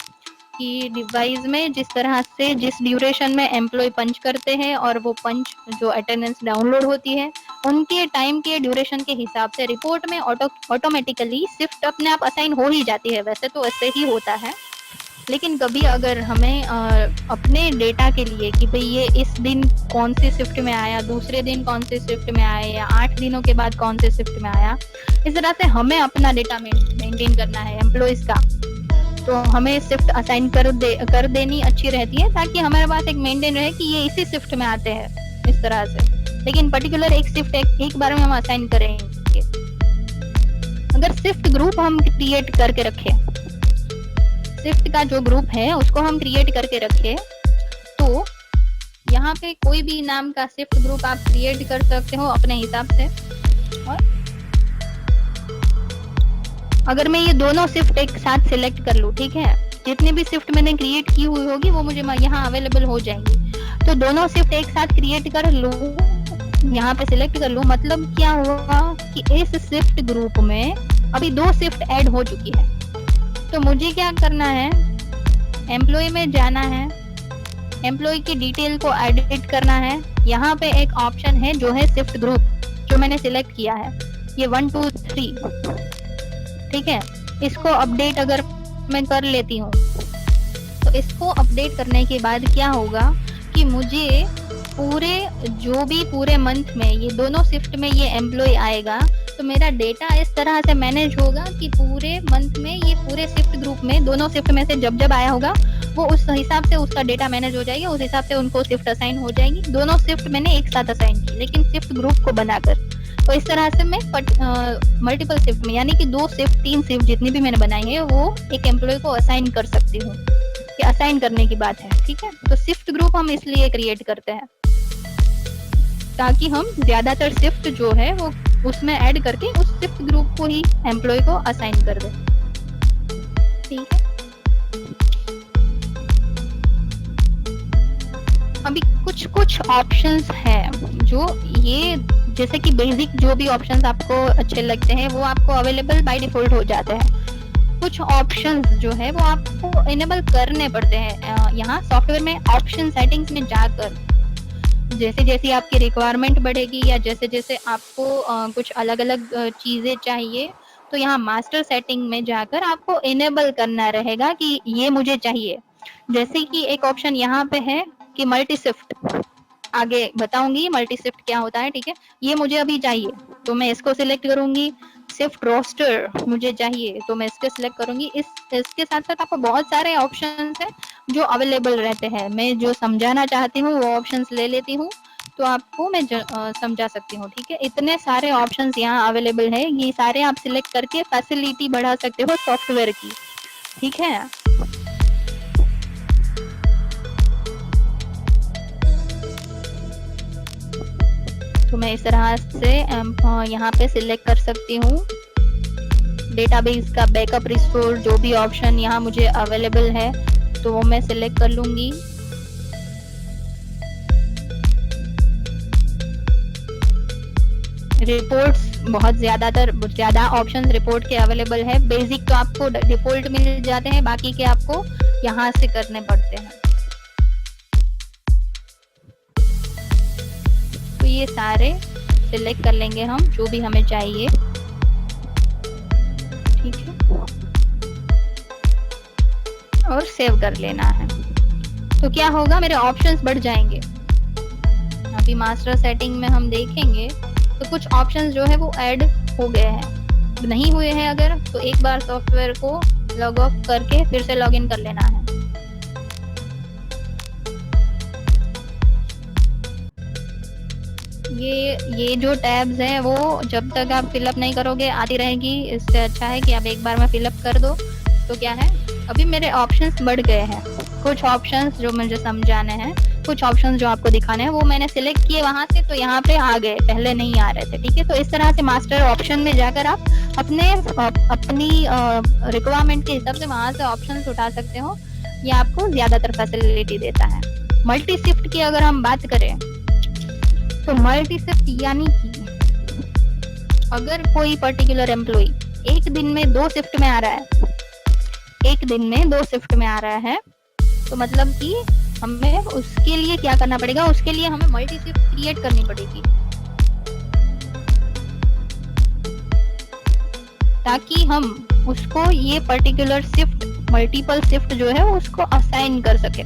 Speaker 1: कि डिवाइस में जिस तरह से जिस ड्यूरेशन में एम्प्लॉय पंच करते हैं और वो पंच जो अटेंडेंस डाउनलोड होती है उनके टाइम के ड्यूरेशन के हिसाब से रिपोर्ट में ऑटोमेटिकली शिफ्ट अपने आप असाइन हो ही जाती है, वैसे तो ऐसे ही होता है। लेकिन कभी अगर हमें अपने डेटा के लिए कि भाई ये इस दिन कौन सी शिफ्ट में आया, दूसरे दिन कौन सी शिफ्ट में आया, या 8 दिनों के बाद कौन से शिफ्ट में आया, इस तरह से हमें अपना डेटा मेंटेन करना है एम्प्लॉयज का, तो हमें शिफ्ट असाइन कर देनी अच्छी रहती है, ताकि हमारे पास एक मेंटेन रहे कि ये इसी शिफ्ट में आते हैं इस तरह से। लेकिन पर्टिकुलर एक शिफ्ट एक बार में हम असाइन करेंगे। अगर शिफ्ट ग्रुप हम क्रिएट करके रखें, शिफ्ट का जो ग्रुप है उसको हम क्रिएट करके रखें, तो यहाँ पे कोई भी नाम का शिफ्ट ग्रुप आप क्रिएट कर सकते हो अपने हिसाब से। और अगर मैं ये दोनों शिफ्ट एक साथ सिलेक्ट कर लूँ, ठीक है, जितनी भी शिफ्ट मैंने क्रिएट की हुई होगी वो मुझे यहाँ अवेलेबल हो जाएंगी, तो दोनों शिफ्ट एक साथ क्रिएट कर लूँ, यहाँ पे सिलेक्ट कर लूँ, मतलब क्या हुआ कि इस शिफ्ट ग्रुप में अभी 2 शिफ्ट ऐड हो चुकी है। तो मुझे क्या करना है, एम्प्लॉय में जाना है, एम्प्लॉय की डिटेल को एडिट करना है। यहाँ पे एक ऑप्शन है जो है शिफ्ट ग्रुप, जो मैंने सिलेक्ट किया है, ये 1 2 3, ठीक है। इसको अपडेट अगर मैं कर लेती हूँ, तो इसको अपडेट करने के बाद क्या होगा कि मुझे पूरे मंथ में ये दोनों शिफ्ट में ये एम्प्लॉय आएगा, तो मेरा डेटा इस तरह से मैनेज होगा कि पूरे मंथ में ये पूरे शिफ्ट ग्रुप में दोनों शिफ्ट में से जब आया होगा वो उस हिसाब से उसका डेटा मैनेज हो जाएगा, उस हिसाब से उनको शिफ्ट असाइन हो जाएगी। दोनों शिफ्ट मैंने एक साथ असाइन की, लेकिन शिफ्ट ग्रुप को बनाकर। तो इस तरह से मैं मल्टीपल शिफ्ट में, यानी कि 2 शिफ्ट 3 शिफ्ट जितनी भी मैंने बनाई है वो एक एम्प्लॉय को असाइन कर सकती हूँ, कि असाइन करने की बात है, ठीक है। तो शिफ्ट ग्रुप हम इसलिए क्रिएट करते हैं ताकि हम ज्यादातर शिफ्ट जो है वो उसमें ऐड करके उस शिफ्ट ग्रुप को ही एम्प्लॉय को असाइन कर दें, ठीक है। अभी कुछ ऑप्शंस हैं जो ये, जैसे कि बेसिक जो भी ऑप्शंस आपको अच्छे लगते हैं वो आपको अवेलेबल बाय डिफॉल्ट हो जाते हैं। कुछ ऑप्शंस जो है वो आपको इनेबल करने पड़ते हैं यहाँ सॉफ्टवेयर में ऑप्शन सेटिंग्स में जाकर। जैसे जैसे आपकी रिक्वायरमेंट बढ़ेगी या जैसे जैसे आपको कुछ अलग अलग चीजें चाहिए, तो यहाँ मास्टर सेटिंग में जाकर आपको इनेबल करना रहेगा कि ये मुझे चाहिए। जैसे कि एक ऑप्शन यहाँ पे है कि मल्टी शिफ्ट, आगे बताऊंगी मल्टी शिफ्ट क्या होता है, ठीक है। ये मुझे अभी चाहिए तो मैं इसको सिलेक्ट करूंगी। शिफ्ट रोस्टर मुझे चाहिए तो मैं इसके सिलेक्ट करूंगी। इसके साथ साथ आपको बहुत सारे ऑप्शंस हैं जो अवेलेबल रहते हैं। मैं जो समझाना चाहती हूँ वो ऑप्शंस ले लेती हूँ तो आपको मैं समझा सकती हूँ, ठीक है। इतने सारे ऑप्शंस यहाँ अवेलेबल है, ये सारे आप सिलेक्ट करके फैसिलिटी बढ़ा सकते हो सॉफ्टवेयर की, ठीक है। तो मैं इस तरह से यहाँ पे सिलेक्ट कर सकती हूँ डेटाबेस का बैकअप रिस्टोर, जो भी ऑप्शन यहाँ मुझे अवेलेबल है तो वो मैं सिलेक्ट कर लूंगी। रिपोर्ट्स बहुत ज्यादा ऑप्शंस रिपोर्ट के अवेलेबल है। बेसिक तो आपको डिफॉल्ट मिल जाते हैं, बाकी के आपको यहाँ से करने पड़ते हैं। तो ये सारे सिलेक्ट कर लेंगे हम जो भी हमें चाहिए, ठीक है, और सेव कर लेना है। तो क्या होगा, मेरे ऑप्शंस बढ़ जाएंगे। अभी मास्टर सेटिंग में हम देखेंगे तो कुछ ऑप्शंस जो है वो ऐड हो गए हैं, नहीं हुए हैं अगर तो एक बार सॉफ्टवेयर को लॉग ऑफ करके फिर से लॉग इन कर लेना है। ये जो टैब्स हैं वो जब तक आप फिलअप नहीं करोगे आती रहेगी। इससे अच्छा है कि आप एक बार में फिलअप कर दो। तो क्या है, अभी मेरे ऑप्शंस बढ़ गए हैं। कुछ ऑप्शंस जो मुझे समझाने हैं, कुछ ऑप्शंस जो आपको दिखाने हैं, वो मैंने सिलेक्ट किए वहां से, तो यहाँ पे आ गए, पहले नहीं आ रहे थे। ठीक है, तो इस तरह से मास्टर ऑप्शन में जाकर आप अपनी रिक्वायरमेंट के हिसाब से वहां से ऑप्शंस उठा सकते हो। ये आपको ज्यादातर फैसिलिटी देता है। मल्टी शिफ्ट की अगर हम बात करें तो मल्टी शिफ्ट यानी कि अगर कोई पर्टिकुलर एम्प्लॉय एक दिन में 2 शिफ्ट में आ रहा है, एक दिन में 2 शिफ्ट में आ रहा है, तो मतलब कि हमें उसके लिए क्या करना पड़ेगा, उसके लिए हमें मल्टी शिफ्ट क्रिएट करनी पड़ेगी, ताकि हम उसको ये पर्टिकुलर शिफ्ट, मल्टीपल शिफ्ट जो है उसको असाइन कर सके।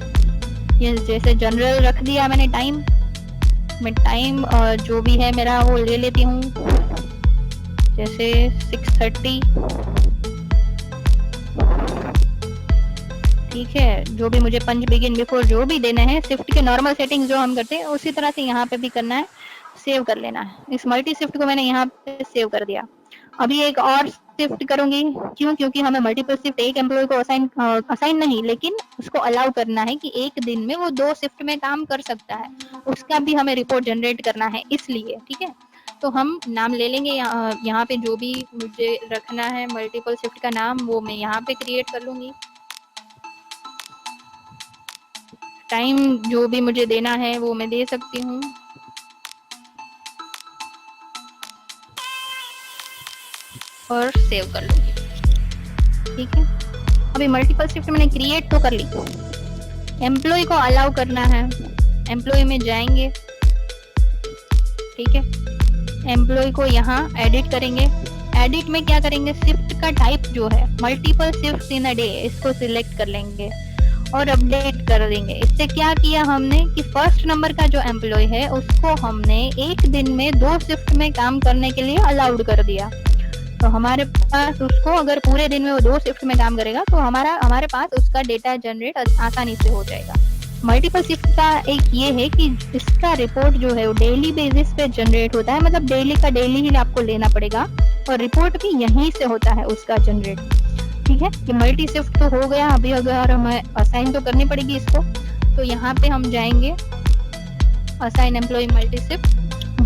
Speaker 1: ये जैसे जनरल रख दिया मैंने टाइम, मैं टाइम जो भी है मेरा वो ले लेती हूँ, जैसे 6:30। ठीक है, जो भी मुझे पंच बिगिन बिफोर जो भी देना है, शिफ्ट के नॉर्मल सेटिंग्स जो हम करते हैं उसी तरह से यहाँ पे भी करना है, सेव कर लेना है। इस मल्टी शिफ्ट को मैंने यहाँ पे सेव कर दिया। अभी एक और शिफ्ट करूंगी, क्यों? क्योंकि हमें मल्टीपल शिफ्ट एक एम्प्लॉय को असाइन नहीं, लेकिन उसको अलाउ करना है कि एक दिन में वो 2 शिफ्ट में काम कर सकता है, उसका भी हमें रिपोर्ट जनरेट करना है, इसलिए। ठीक है, तो हम नाम ले लेंगे यहाँ पे जो भी मुझे रखना है मल्टीपल शिफ्ट का नाम, वो मैं यहाँ पे क्रिएट कर लूंगी। टाइम जो भी मुझे देना है वो मैं दे सकती हूँ। और सेव कर लूंगी। ठीक है, अभी मल्टीपल शिफ्ट मैंने क्रिएट तो कर ली। एम्प्लॉय को अलाउ करना है, एम्प्लॉय में जाएंगे। ठीक है, एम्प्लॉय को यहाँ एडिट करेंगे। एडिट में क्या करेंगे, शिफ्ट का टाइप जो है multiple shift in a day, इसको सिलेक्ट कर लेंगे और अपडेट कर देंगे। इससे क्या किया हमने कि फर्स्ट नंबर का जो एम्प्लॉय है उसको हमने एक दिन में 2 शिफ्ट में काम करने के लिए अलाउड कर दिया। तो हमारे पास उसको अगर पूरे दिन में वो 2 शिफ्ट में काम करेगा तो हमारे पास उसका डेटा जनरेट आसानी से हो जाएगा। मल्टीपल शिफ्ट का एक ये है कि इसका रिपोर्ट जो है वो डेली बेसिस पे जनरेट होता है, मतलब डेली का डेली ही आपको लेना पड़ेगा, और रिपोर्ट भी यहीं से होता है उसका जनरेट। ठीक है, कि मल्टी शिफ्ट तो हो गया। अभी अगर हमें असाइन तो करनी पड़ेगी इसको, तो यहाँ पे हम जाएंगे असाइन एम्प्लॉय मल्टी शिफ्ट।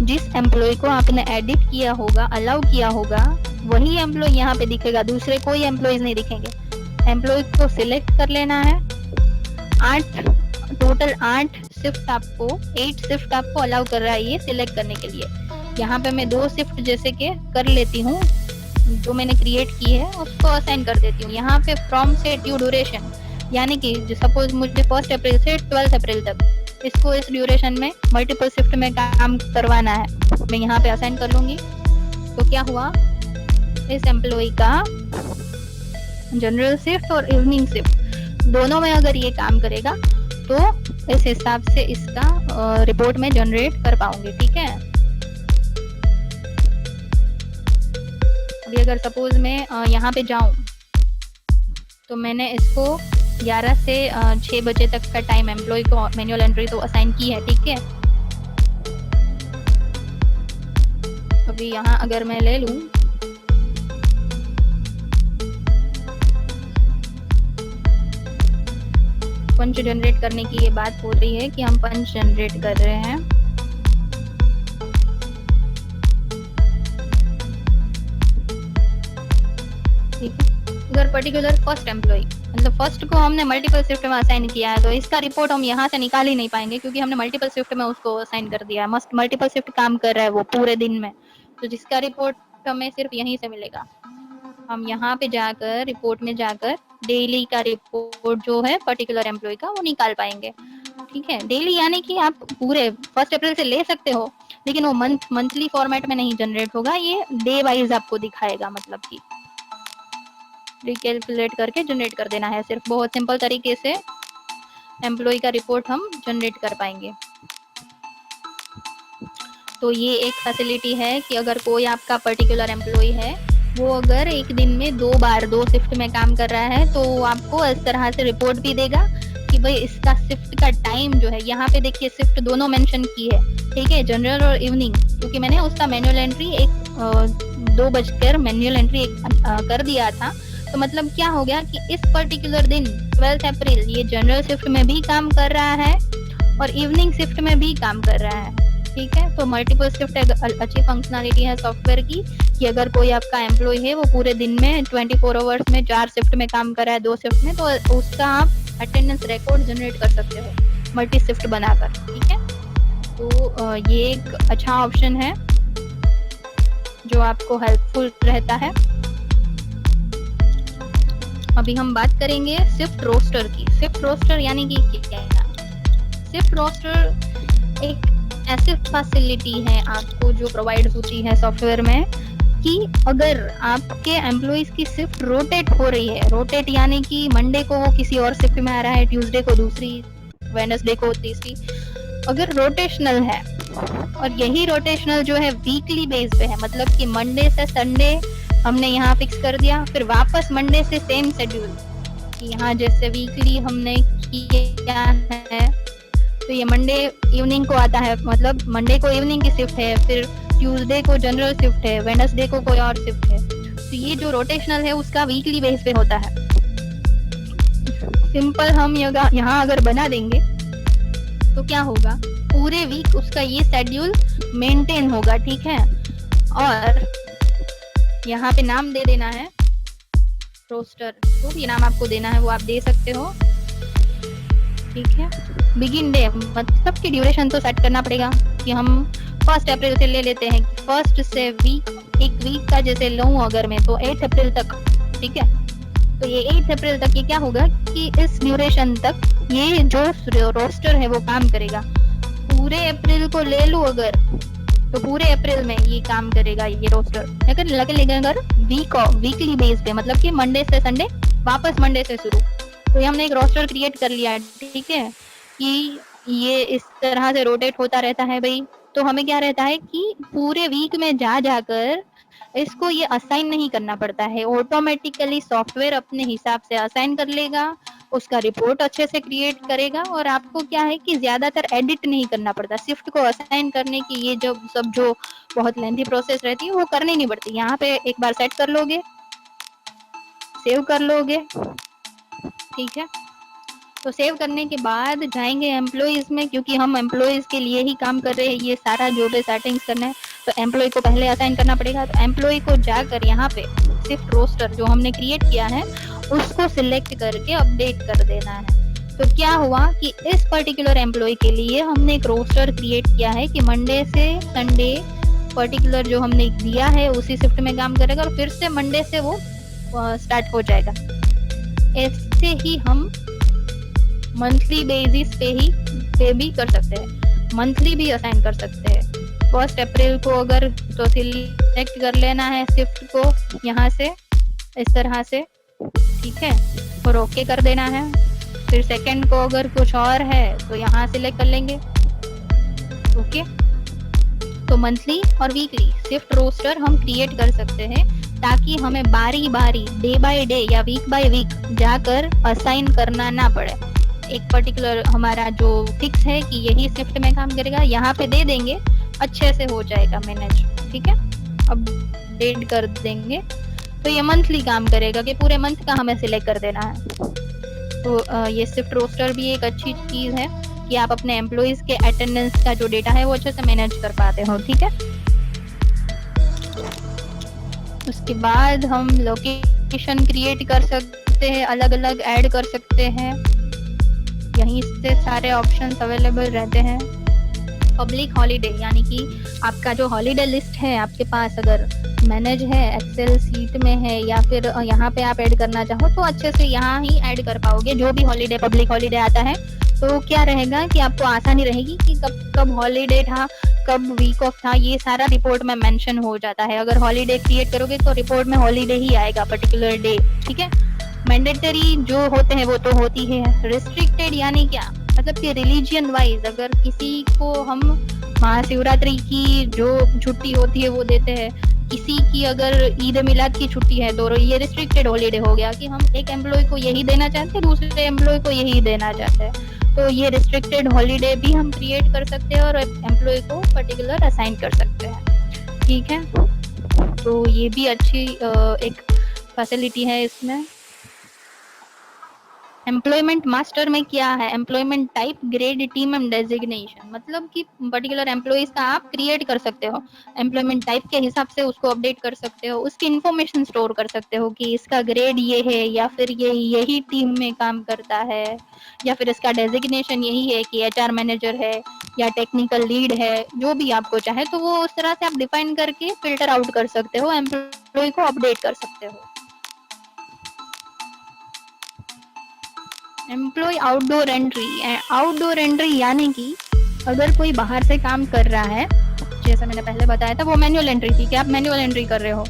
Speaker 1: जिस एम्प्लॉय को आपने एडिट किया होगा, अलाउ किया होगा, वही एम्प्लॉय यहाँ पे दिखेगा, दूसरे कोई एम्प्लॉयज नहीं दिखेंगे। एम्प्लॉय को सिलेक्ट कर लेना है। टोटल 8 शिफ्ट आपको 8 शिफ्ट आपको अलाउ कर रहा है ये सिलेक्ट करने के लिए। यहाँ पे मैं 2 शिफ्ट जैसे के कर लेती हूँ, जो मैंने क्रिएट की है उसको असाइन कर देती हूँ। यहाँ पे फ्रॉम से ड्यू ड्यूरेशन, यानी कि सपोज मुझे 1 अप्रैल से 12 अप्रैल तक इसको इस ड्यूरेशन में मल्टीपल शिफ्ट में काम करवाना है, मैं यहाँ पे असाइन कर लूंगी। तो क्या हुआ, इस एम्प्लॉय का जनरल शिफ्ट और इवनिंग शिफ्ट दोनों में अगर ये काम करेगा तो इस हिसाब से इसका रिपोर्ट में जनरेट कर पाऊंगी। ठीक है, अभी अगर सपोज मैं यहाँ पे जाऊं तो मैंने इसको 11 से 6 बजे तक का टाइम एम्प्लॉय को मैनुअल एंट्री तो असाइन की है। ठीक है, अभी यहाँ अगर मैं ले लूं पंच जनरेट करने की ये बात हो रही है कि हम पंच जनरेट कर रहे हैं। ठीक है, अगर पर्टिकुलर फर्स्ट एम्प्लॉय, मतलब फर्स्ट को हमने मल्टीपल शिफ्ट में असाइन किया है, तो इसका रिपोर्ट हम यहाँ से निकाल ही नहीं पाएंगे, क्योंकि हमने मल्टीपल शिफ्ट में उसको असाइन कर दिया है। मस्ट मल्टीपल शिफ्ट काम कर रहा है वो पूरे दिन में, तो जिसका रिपोर्ट हमें सिर्फ यहीं से मिलेगा। हम यहाँ पे जाकर रिपोर्ट में जाकर डेली का रिपोर्ट जो है पर्टिकुलर एम्प्लॉय का वो निकाल पाएंगे। ठीक है, डेली यानी कि आप पूरे 1 अप्रैल से ले सकते हो, लेकिन वो मंथली फॉर्मेट में नहीं जनरेट होगा, ये डे वाइज आपको दिखाएगा। मतलब कि रिकैलकुलेट करके जनरेट कर देना है, सिर्फ बहुत सिंपल तरीके से एम्प्लॉय का रिपोर्ट हम जनरेट कर पाएंगे। तो ये एक फैसिलिटी है कि अगर कोई आपका पर्टिकुलर एम्प्लॉय है, वो अगर एक दिन में 2 बार 2 शिफ्ट में काम कर रहा है, तो वो आपको इस तरह से रिपोर्ट भी देगा कि भाई इसका शिफ्ट का टाइम जो है, यहाँ पे देखिए शिफ्ट दोनों मेंशन की है, ठीक है, जनरल और इवनिंग, क्योंकि मैंने उसका मैनुअल एंट्री 2 बजकर मैनुअल एंट्री कर दिया था। तो मतलब क्या हो गया कि इस पर्टिकुलर दिन 12 अप्रैल ये जनरल शिफ्ट में भी काम कर रहा है और इवनिंग शिफ्ट में भी काम कर रहा है। ठीक है, तो मल्टीपल शिफ्ट एक अच्छी फंक्शनलिटी है सॉफ्टवेयर की, कि अगर कोई आपका एम्प्लॉय है वो पूरे दिन में 24 आवर्स में 4 शिफ्ट में काम कर रहा है, 2 शिफ्ट में, तो उसका आप अटेंडेंस रिकॉर्ड जनरेट कर सकते हो मल्टी शिफ्ट बनाकर। ठीक है, तो ये एक अच्छा ऑप्शन है जो आपको हेल्पफुल रहता है। अभी हम बात करेंगे शिफ्ट रोस्टर की। शिफ्ट रोस्टर यानी कि क्या है? शिफ्ट रोस्टर एक ऐसी फैसिलिटी है आपको जो प्रोवाइड होती है सॉफ्टवेयर में, कि अगर आपके एम्प्लॉइज की शिफ्ट रोटेट हो रही है, रोटेट यानी कि मंडे को वो किसी और शिफ्ट में आ रहा है, ट्यूसडे को दूसरी, वेडनेसडे को तीसरी, अगर रोटेशनल है, और यही रोटेशनल जो है वीकली बेस पे है, मतलब कि मंडे से संडे हमने यहाँ फिक्स कर दिया, फिर वापस मंडे से सेम शेड्यूल, कि यहाँ जैसे वीकली हमने किया है, तो ये मंडे इवनिंग को आता है, मतलब मंडे को इवनिंग की शिफ्ट है, फिर ट्यूसडे को जनरल शिफ्ट है, वेडनेसडे को कोई और शिफ्ट है। तो ये जो रोटेशनल है उसका वीकली बेस पे होता है। सिंपल हम यहाँ अगर बना देंगे तो क्या होगा, पूरे वीक उसका ये शेड्यूल मेंटेन होगा। ठीक है, और यहाँ पे नाम दे देना है रोस्टर, जो भी नाम आपको देना है वो आप दे सकते हो। ठीक है, बिगिन डे मतलब की ड्यूरेशन तो सेट करना पड़ेगा, कि हम 1 अप्रैल से ले लेते हैं, फर्स्ट से एक वीक का जैसे लूं अगर मैं, तो 8 अप्रैल तक। ठीक है, तो ये 8 अप्रैल तक ये क्या होगा कि इस ड्यूरेशन तक ये जो रोस्टर है वो काम करेगा। पूरे अप्रैल को ले लूं अगर, तो पूरे अप्रैल में ये काम करेगा ये रोस्टर। अगर वीकली बेस पे, मतलब कि मंडे से संडे, वापस मंडे से शुरू, तो ये हमने एक रोस्टर क्रिएट कर लिया है। ठीक है, कि ये इस तरह से रोटेट होता रहता है भाई। तो हमें क्या रहता है कि पूरे वीक में जाकर इसको ये असाइन नहीं करना पड़ता है, ऑटोमेटिकली सॉफ्टवेयर अपने हिसाब से असाइन कर लेगा, उसका रिपोर्ट अच्छे से क्रिएट करेगा, और आपको क्या है कि ज्यादातर एडिट नहीं करना पड़ता। शिफ्ट को असाइन करने की ये जो बहुत लेंथी प्रोसेस रहती है वो करनी नहीं पड़ती। यहाँ पे एक बार सेट कर लोगे, सेव कर लोगे। ठीक है, तो सेव करने के बाद जाएंगे एम्प्लॉइज में, क्योंकि हम एम्प्लॉइज के लिए ही काम कर रहे हैं, ये सारा जो भी सेटिंग्स करना है, तो एम्प्लॉय को पहले असाइन करना पड़ेगा। तो एम्प्लॉय को जाकर यहाँ पे शिफ्ट रोस्टर जो हमने क्रिएट किया है उसको सिलेक्ट करके अपडेट कर देना है। तो क्या हुआ कि इस पर्टिकुलर एम्प्लॉय के लिए हमने एक रोस्टर क्रिएट किया है कि मंडे से संडे पर्टिकुलर जो हमने दिया है उसी शिफ्ट में काम करेगा, और फिर से मंडे से वो स्टार्ट हो जाएगा। ऐसे ही हम मंथली बेसिस पे भी कर सकते हैं, मंथली भी असाइन कर सकते हैं। 1 अप्रैल को अगर तो सिलेक्ट कर लेना है शिफ्ट को यहाँ से इस तरह से। ठीक है, और ओके कर देना है। फिर सेकंड को अगर कुछ और है तो यहाँ सिलेक्ट कर लेंगे। ओके, तो मंथली और वीकली शिफ्ट रोस्टर हम क्रिएट कर सकते हैं, ताकि हमें बारी बारी डे बाय डे या वीक बाय वीक जाकर असाइन करना ना पड़े। एक पर्टिकुलर हमारा जो फिक्स है कि यही शिफ्ट में काम करेगा, यहाँ पे दे देंगे, अच्छे से हो जाएगा मैनेज। ठीक है, अब डेट कर देंगे तो ये मंथली काम करेगा, कि पूरे मंथ का हमें सिलेक्ट कर देना है। तो ये शिफ्ट रोस्टर भी एक अच्छी चीज है कि आप अपने एम्प्लॉइज के अटेंडेंस का जो डेटा है वो अच्छे से मैनेज कर पाते हो। ठीक है, उसके बाद हम लोकेशन क्रिएट कर सकते हैं, अलग अलग ऐड कर सकते हैं, यहीं से सारे ऑप्शंस अवेलेबल रहते हैं। पब्लिक हॉलीडे यानी कि आपका जो हॉलीडे लिस्ट है आपके पास अगर मैनेज है, एक्सेल सीट में है, या फिर यहाँ पे आप ऐड करना चाहो तो अच्छे से यहाँ ही ऐड कर पाओगे। जो भी हॉलीडे पब्लिक हॉलीडे आता है तो क्या रहेगा कि आपको आसानी रहेगी कि कब कब हॉलीडे था, कब वीक ऑफ था, ये सारा रिपोर्ट में मेंशन हो जाता है। अगर हॉलीडे क्रिएट करोगे तो रिपोर्ट में हॉलीडे ही आएगा पर्टिकुलर डे। ठीक है, मैंडेटरी जो होते हैं वो तो होती है। रिस्ट्रिक्टेड यानी क्या, मतलब कि रिलीजियन वाइज अगर किसी को हम महाशिवरात्रि की जो छुट्टी होती है वो देते हैं, किसी की अगर ईद मिलाद की छुट्टी है तो ये रिस्ट्रिक्टेड हॉलीडे हो गया, कि हम एक एम्प्लॉय को यही देना चाहते हैं, दूसरे एम्प्लॉय को यही देना चाहते हैं। तो ये रिस्ट्रिक्टेड हॉलीडे भी हम क्रिएट कर सकते हैं और एम्प्लॉय को पर्टिकुलर असाइन कर सकते हैं, ठीक है। तो ये भी अच्छी एक फैसिलिटी है इसमें। एम्प्लॉयमेंट मास्टर में क्या है, employment type, grade, team and designation, मतलब कि पर्टिकुलर एम्प्लॉइज का आप क्रिएट कर सकते हो, एम्प्लॉयमेंट टाइप के हिसाब से उसको अपडेट कर सकते हो, उसकी इंफॉर्मेशन स्टोर कर सकते हो कि इसका ग्रेड ये है या फिर ये यही टीम में काम करता है, या फिर इसका डेजिग्नेशन यही है कि एचआर मैनेजर है या टेक्निकल लीड है, जो भी आपको चाहे तो वो उस तरह से आप डिफाइन करके फिल्टर आउट कर सकते हो, एम्प्लॉय को अपडेट कर सकते हो। Employee outdoor entry, outdoor entry यानी कि अगर कोई बाहर से काम कर रहा है, जैसा मैंने पहले बताया था वो मैनुअल एंट्री थी कि आप मैनुअल एंट्री कर रहे हो।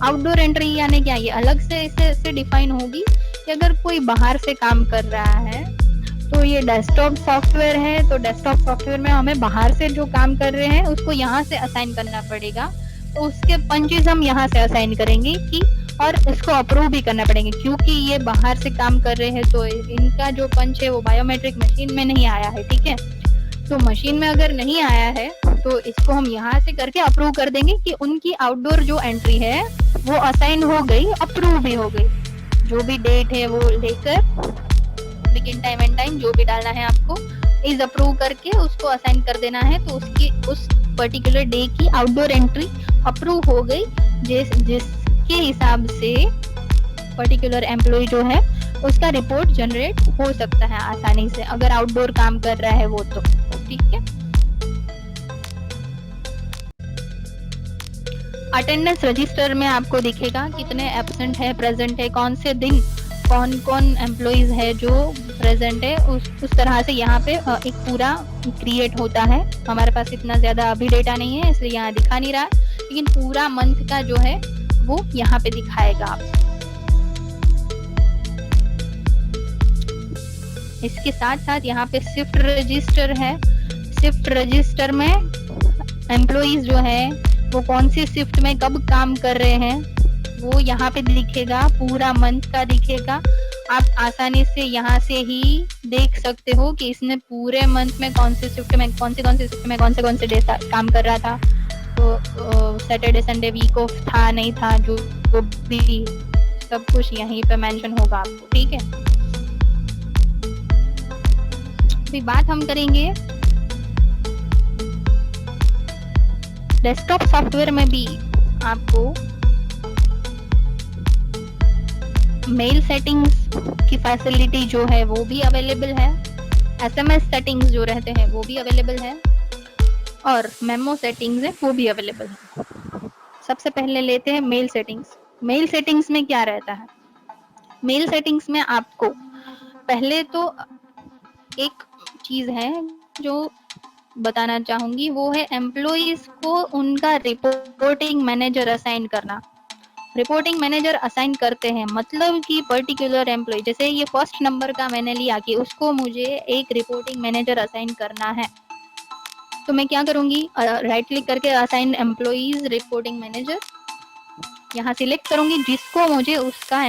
Speaker 1: आउटडोर एंट्री यानी क्या, ये अलग से इसे डिफाइन होगी कि अगर कोई बाहर से काम कर रहा है तो ये डेस्कटॉप सॉफ्टवेयर है, तो डेस्कटॉप सॉफ्टवेयर में हमें बाहर से जो काम कर रहे हैं उसको यहाँ से असाइन करना पड़ेगा, तो उसके पंचेस हम यहाँ से असाइन करेंगे कि, और इसको अप्रूव भी करना पड़ेंगे क्योंकि ये बाहर से काम कर रहे हैं तो इनका जो पंच है वो बायोमेट्रिक मशीन में नहीं आया है, ठीक है। तो मशीन में अगर नहीं आया है तो इसको हम यहाँ से करके अप्रूव कर देंगे कि उनकी आउटडोर जो एंट्री है वो असाइन हो गई, अप्रूव भी हो गई, जो भी डेट है वो लेकर बिगिन टाइम एंड टाइम जो भी डालना है आपको इज अप्रूव करके उसको असाइन कर देना है, तो उसकी उस पर्टिकुलर डे की आउटडोर एंट्री अप्रूव हो गई, जिसके हिसाब से पर्टिकुलर एम्प्लॉय जो है उसका रिपोर्ट जनरेट हो सकता है आसानी से अगर आउटडोर काम कर रहा है वो, तो ठीक है। अटेंडेंस रजिस्टर में आपको दिखेगा कितने एब्सेंट है, प्रेजेंट है, कौन से दिन कौन कौन एम्प्लॉइज है जो प्रेजेंट है, उस तरह से यहाँ पे एक पूरा क्रिएट होता है। हमारे पास इतना ज्यादा अभी डेटा नहीं है इसलिए यहाँ दिखा नहीं रहा, लेकिन पूरा मंथ का जो है वो यहाँ पे दिखाएगा आपको। इसके साथ साथ यहाँ पे शिफ्ट रजिस्टर है, शिफ्ट रजिस्टर में एम्प्लॉइज जो है वो कौन सी शिफ्ट में कब काम कर रहे हैं वो यहाँ पे दिखेगा, पूरा मंथ का दिखेगा। आप आसानी से यहाँ से ही देख सकते हो कि इसने पूरे मंथ में कौन सी शिफ्ट में कौन सी शिफ्ट में कौन से डे काम कर रहा था, तो सैटरडे संडे वीक ऑफ था नहीं था, जो भी सब कुछ यहीं पे मेंशन होगा आपको, ठीक है। अभी बात हम करेंगे डेस्कटॉप सॉफ्टवेयर में भी आपको मेल सेटिंग्स की फैसिलिटी जो है वो भी अवेलेबल है, एसएमएस सेटिंग्स जो रहते हैं वो भी अवेलेबल है, और मेमो सेटिंग्स है वो भी अवेलेबल है। सबसे पहले लेते हैं मेल सेटिंग्स। मेल सेटिंग्स में क्या रहता है, मेल सेटिंग्स में आपको पहले तो एक चीज है जो बताना चाहूंगी, वो है एम्प्लॉइज को उनका रिपोर्टिंग मैनेजर असाइन करना। रिपोर्टिंग मैनेजर असाइन करते हैं मतलब कि पर्टिकुलर एम्प्लॉय, जैसे ये फर्स्ट नंबर का मैंने लिया कि उसको मुझे एक रिपोर्टिंग मैनेजर असाइन करना है, तो मैं क्या करूंगी, राइट क्लिक करके असाइन एम्प्लॉइज रिपोर्टिंग मैनेजर यहाँ सिलेक्ट करूंगी, जिसको मुझे उसका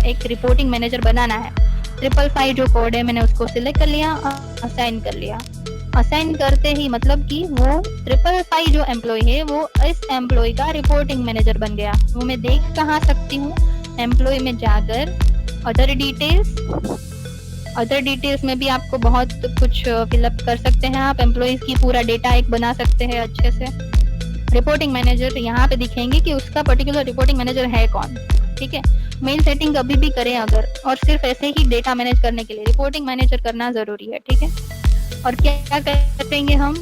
Speaker 1: एक रिपोर्टिंग मैनेजर बनाना है। 555 जो कोड है मैंने उसको सिलेक्ट कर लिया, असाइन कर लिया। असाइन करते ही मतलब कि वो 555 जो एम्प्लॉय है वो इस एम्प्लॉय का रिपोर्टिंग मैनेजर बन गया। वो मैं देख कहाँ सकती हूँ, एम्प्लॉय में जाकर अदर डिटेल्स में भी आपको बहुत कुछ फिलअप कर सकते हैं आप, एम्प्लॉयज की पूरा डेटा एक बना सकते हैं अच्छे से। रिपोर्टिंग मैनेजर यहाँ पे दिखेंगे कि उसका पर्टिकुलर रिपोर्टिंग मैनेजर है कौन, ठीक है। मेल सेटिंग कभी भी करें अगर, और सिर्फ ऐसे ही डेटा मैनेज करने के लिए रिपोर्टिंग मैनेजर करना जरूरी है, ठीक है। और क्या करेंगे हम,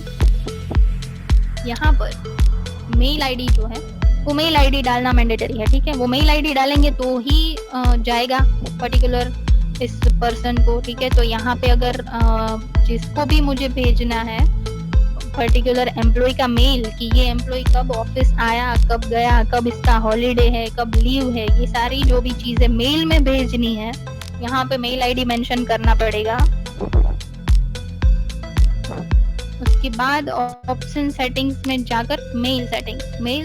Speaker 1: यहाँ पर मेल आईडी जो है वो मेल आईडी डालना मैंडेटरी है, ठीक है। वो मेल आईडी डालेंगे तो ही जाएगा पर्टिकुलर इस पर्सन को, ठीक है। तो यहाँ पे अगर जिसको भी मुझे भेजना है पर्टिकुलर एम्प्लॉय का मेल कि ये एम्प्लॉय कब ऑफिस आया, कब गया, कब इसका हॉलीडे है, कब लीव है, ये सारी जो भी चीजें मेल में भेजनी है यहाँ पे मेल आईडी मेंशन करना पड़ेगा। उसके बाद ऑप्शन सेटिंग्स में जाकर मेल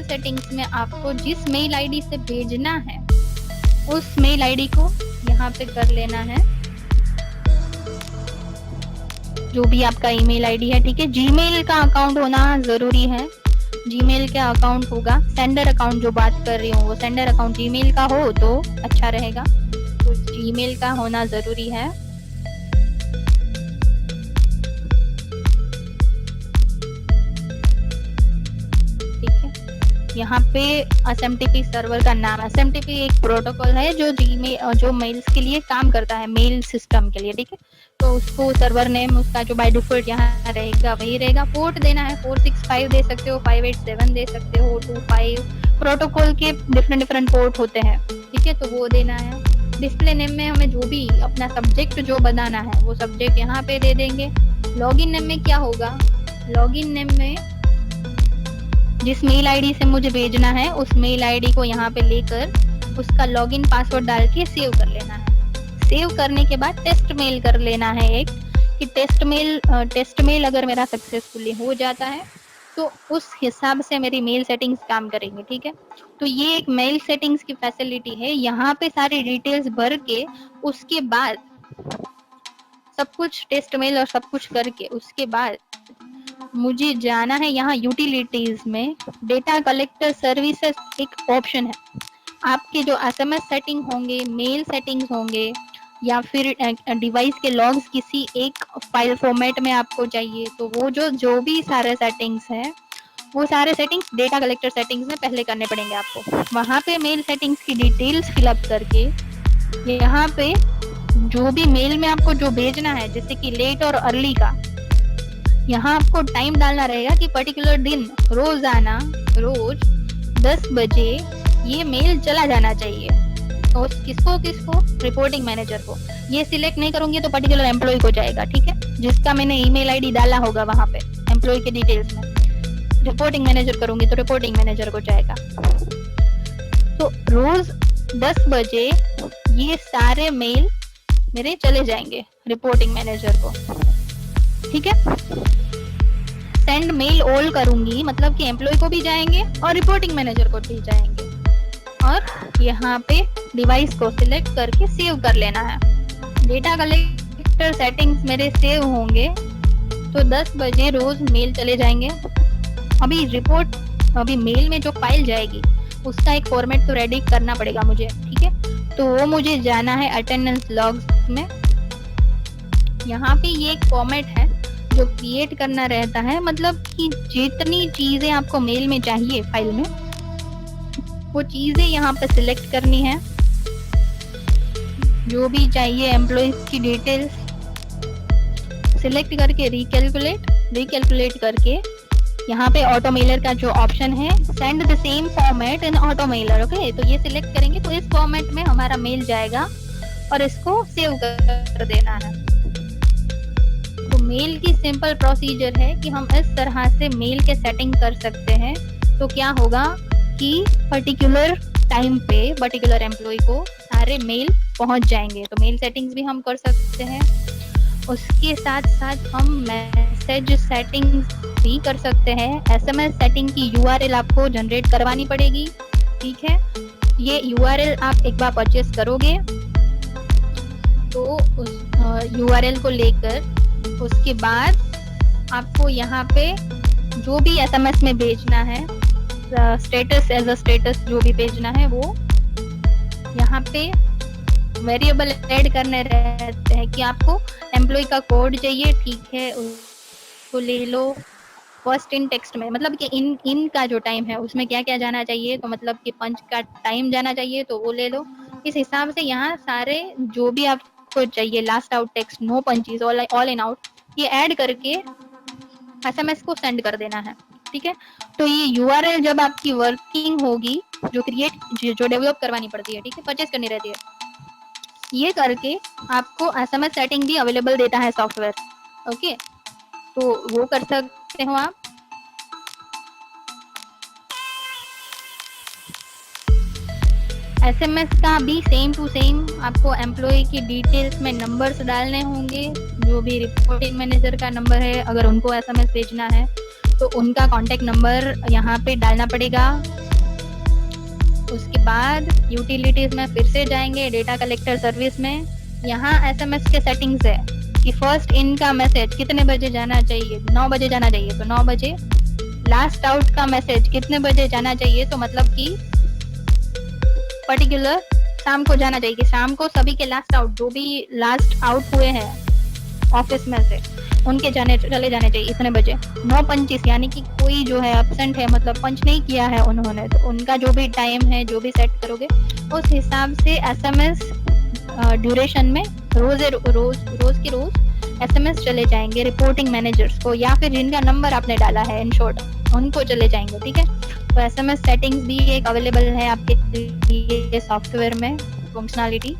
Speaker 1: सेटिंग्स में आपको जिस मेल आईडी से भेजना है उस मेल आईडी को यहाँ पे कर लेना है। जो भी आपका ईमेल आईडी है, ठीक है। जीमेल का अकाउंट होना जरूरी है, जीमेल का अकाउंट होगा। सेंडर अकाउंट जो बात कर रही हूँ वो सेंडर अकाउंट जीमेल का हो तो अच्छा रहेगा, तो जीमेल का होना जरूरी है। ठीक है, यहाँ पे SMTP सर्वर का नाम, SMTP एक प्रोटोकॉल है जो जीमेल जो मेल्स के लिए काम करता है, मेल सिस्टम के लिए, ठीक है। तो उसको सर्वर नेम उसका जो बाय डिफॉल्ट यहाँ रहेगा वही रहेगा। पोर्ट देना है 465 दे सकते हो, 587 दे सकते हो, 25। प्रोटोकॉल के डिफरेंट पोर्ट होते हैं, ठीक है, तो वो देना है। डिस्प्ले नेम में हमें जो भी अपना सब्जेक्ट जो बनाना है वो सब्जेक्ट यहाँ पे दे देंगे। लॉगिन नेम में क्या होगा, लॉगिन नेम में जिस मेल आईडी से मुझे भेजना है उस मेल आईडी को यहाँ पे लेकर उसका लॉगिन पासवर्ड डाल के सेव कर लेना है। सेव करने के बाद टेस्ट मेल कर लेना है एक, कि टेस्ट मेल अगर मेरा सक्सेसफुली हो जाता है तो उस हिसाब से मेरी मेल सेटिंग्स काम करेंगे, ठीक है। तो ये एक मेल सेटिंग्स की फैसिलिटी है। यहाँ पे सारी डिटेल्स भर के उसके बाद सब कुछ टेस्ट मेल और सब कुछ करके उसके बाद मुझे जाना है यहाँ यूटिलिटीज में, डेटा कलेक्टर सर्विसेज एक ऑप्शन है। आपके जो SMS सेटिंग होंगे, मेल सेटिंग्स होंगे, या फिर डिवाइस के लॉग्स किसी एक फाइल फॉर्मेट में आपको चाहिए, तो वो जो भी सारे सेटिंग्स हैं वो सारे सेटिंग्स डेटा कलेक्टर सेटिंग्स में पहले करने पड़ेंगे आपको। वहाँ पे मेल सेटिंग्स की डिटेल्स फिलअप करके यहाँ पे जो भी मेल में आपको जो भेजना है, जैसे कि लेट और अर्ली का, यहाँ आपको टाइम डालना रहेगा कि पर्टिकुलर दिन रोजाना रोज 10 बजे ये मेल चला जाना चाहिए। तो किसको रिपोर्टिंग मैनेजर को। ये सिलेक्ट नहीं करूंगी तो पर्टिकुलर एम्प्लॉय को जाएगा, ठीक है, जिसका मैंने ईमेल आईडी डाला होगा वहां पे एम्प्लॉय के डिटेल्स में। रिपोर्टिंग मैनेजर करूंगी तो रिपोर्टिंग मैनेजर को जाएगा। तो रोज 10 बजे ये सारे मेल मेरे चले जाएंगे रिपोर्टिंग मैनेजर को, ठीक है। सेंड मेल ऑल करूंगी मतलब कि एम्प्लॉय को भी जाएंगे और रिपोर्टिंग मैनेजर को भी जाएंगे। और यहाँ पे डिवाइस को सिलेक्ट करके सेव कर लेना है। डेटा कलेक्टर सेटिंग्स मेरे सेव होंगे तो 10 बजे रोज मेल चले जाएंगे। अभी मेल में जो फाइल जाएगी उसका एक फॉर्मेट तो रेडी करना पड़ेगा मुझे, ठीक है। तो वो मुझे जाना है अटेंडेंस लॉग्स में। यहाँ पे ये एक फॉर्मेट है जो क्रिएट करना रहता है, मतलब कि जितनी चीजें आपको मेल में चाहिए फाइल में वो चीजें यहाँ पे सिलेक्ट करनी है। जो भी चाहिए एम्प्लॉइज की डिटेल्स सिलेक्ट करके रिकैलकुलेट करके यहाँ पे ऑटो मेलर का जो ऑप्शन है, send the same format in auto Mailer, okay. तो ये सिलेक्ट करेंगे तो इस फॉर्मेट में हमारा मेल जाएगा और इसको सेव कर देना है। तो मेल की सिंपल प्रोसीजर है कि हम इस तरह से मेल के सेटिंग कर सकते हैं। तो क्या होगा कि पर्टिकुलर टाइम पे पर्टिकुलर एम्प्लॉय को सारे मेल पहुंच जाएंगे। तो मेल सेटिंग्स भी हम कर सकते हैं। उसके साथ साथ हम मैसेज सेटिंग्स भी कर सकते हैं। SMS सेटिंग की URL आपको जनरेट करवानी पड़ेगी, ठीक है। ये URL आप एक बार परचेस करोगे तो उस URL को लेकर उसके बाद आपको यहाँ पे जो भी SMS में भेजना है, स्टेटस एज अ स्टेटस जो भी भेजना है वो यहाँ पे वेरिएबल ऐड करने रहते हैं कि आपको एम्प्लॉय का कोड चाहिए, ठीक है, उसको ले लो। फर्स्ट इन टेक्स्ट में मतलब कि इन का जो टाइम है उसमें क्या क्या जाना चाहिए, तो मतलब कि पंच का टाइम जाना चाहिए तो वो ले लो। इस हिसाब से यहाँ सारे जो भी आपको चाहिए, last out text, no punches, all in out, ये ऐड करके SMS को सेंड कर देना है, ठीक है। तो ये URL जब आपकी वर्किंग होगी, जो डेवलप करवानी पड़ती है, ठीक है, परचेस करनी रहती है, ये करके आपको SMS सेटिंग भी अवेलेबल देता है सॉफ्टवेयर, ओके। तो वो कर सकते हो आप। SMS का भी सेम टू सेम आपको एम्प्लॉय की डिटेल्स में नंबर्स डालने होंगे। जो भी रिपोर्टिंग मैनेजर का नंबर है, अगर उनको SMS भेजना है तो उनका कॉन्टेक्ट नंबर यहाँ पे डालना पड़ेगा। उसके बाद यूटिलिटीज में फिर से जाएंगे, डेटा कलेक्टर सर्विस में। यहाँ SMS के सेटिंग्स है, कि फर्स्ट इन का मैसेज कितने बजे जाना चाहिए, 9 बजे जाना चाहिए तो 9 बजे। लास्ट आउट का मैसेज कितने बजे जाना चाहिए, तो मतलब कि पर्टिकुलर शाम को जाना चाहिए कि शाम को सभी के लास्ट आउट, जो भी लास्ट आउट हुए हैं ऑफिस में से, उनके चले जाने चाहिए इतने बजे। नो पंचिस, यानी कि कोई जो है एब्सेंट है, मतलब पंच नहीं किया है उन्होंने, तो उनका जो भी टाइम है जो भी सेट करोगे उस हिसाब से एसएमएस ड्यूरेशन में रोज की रोज एसएमएस चले जाएंगे रिपोर्टिंग मैनेजर्स को, या फिर जिनका नंबर आपने डाला है इन शॉर्ट उनको चले जाएंगे। ठीक है, तो एसएमएस सेटिंग्स भी एक अवेलेबल है आपके लिए सॉफ्टवेयर में फंक्शनलिटी।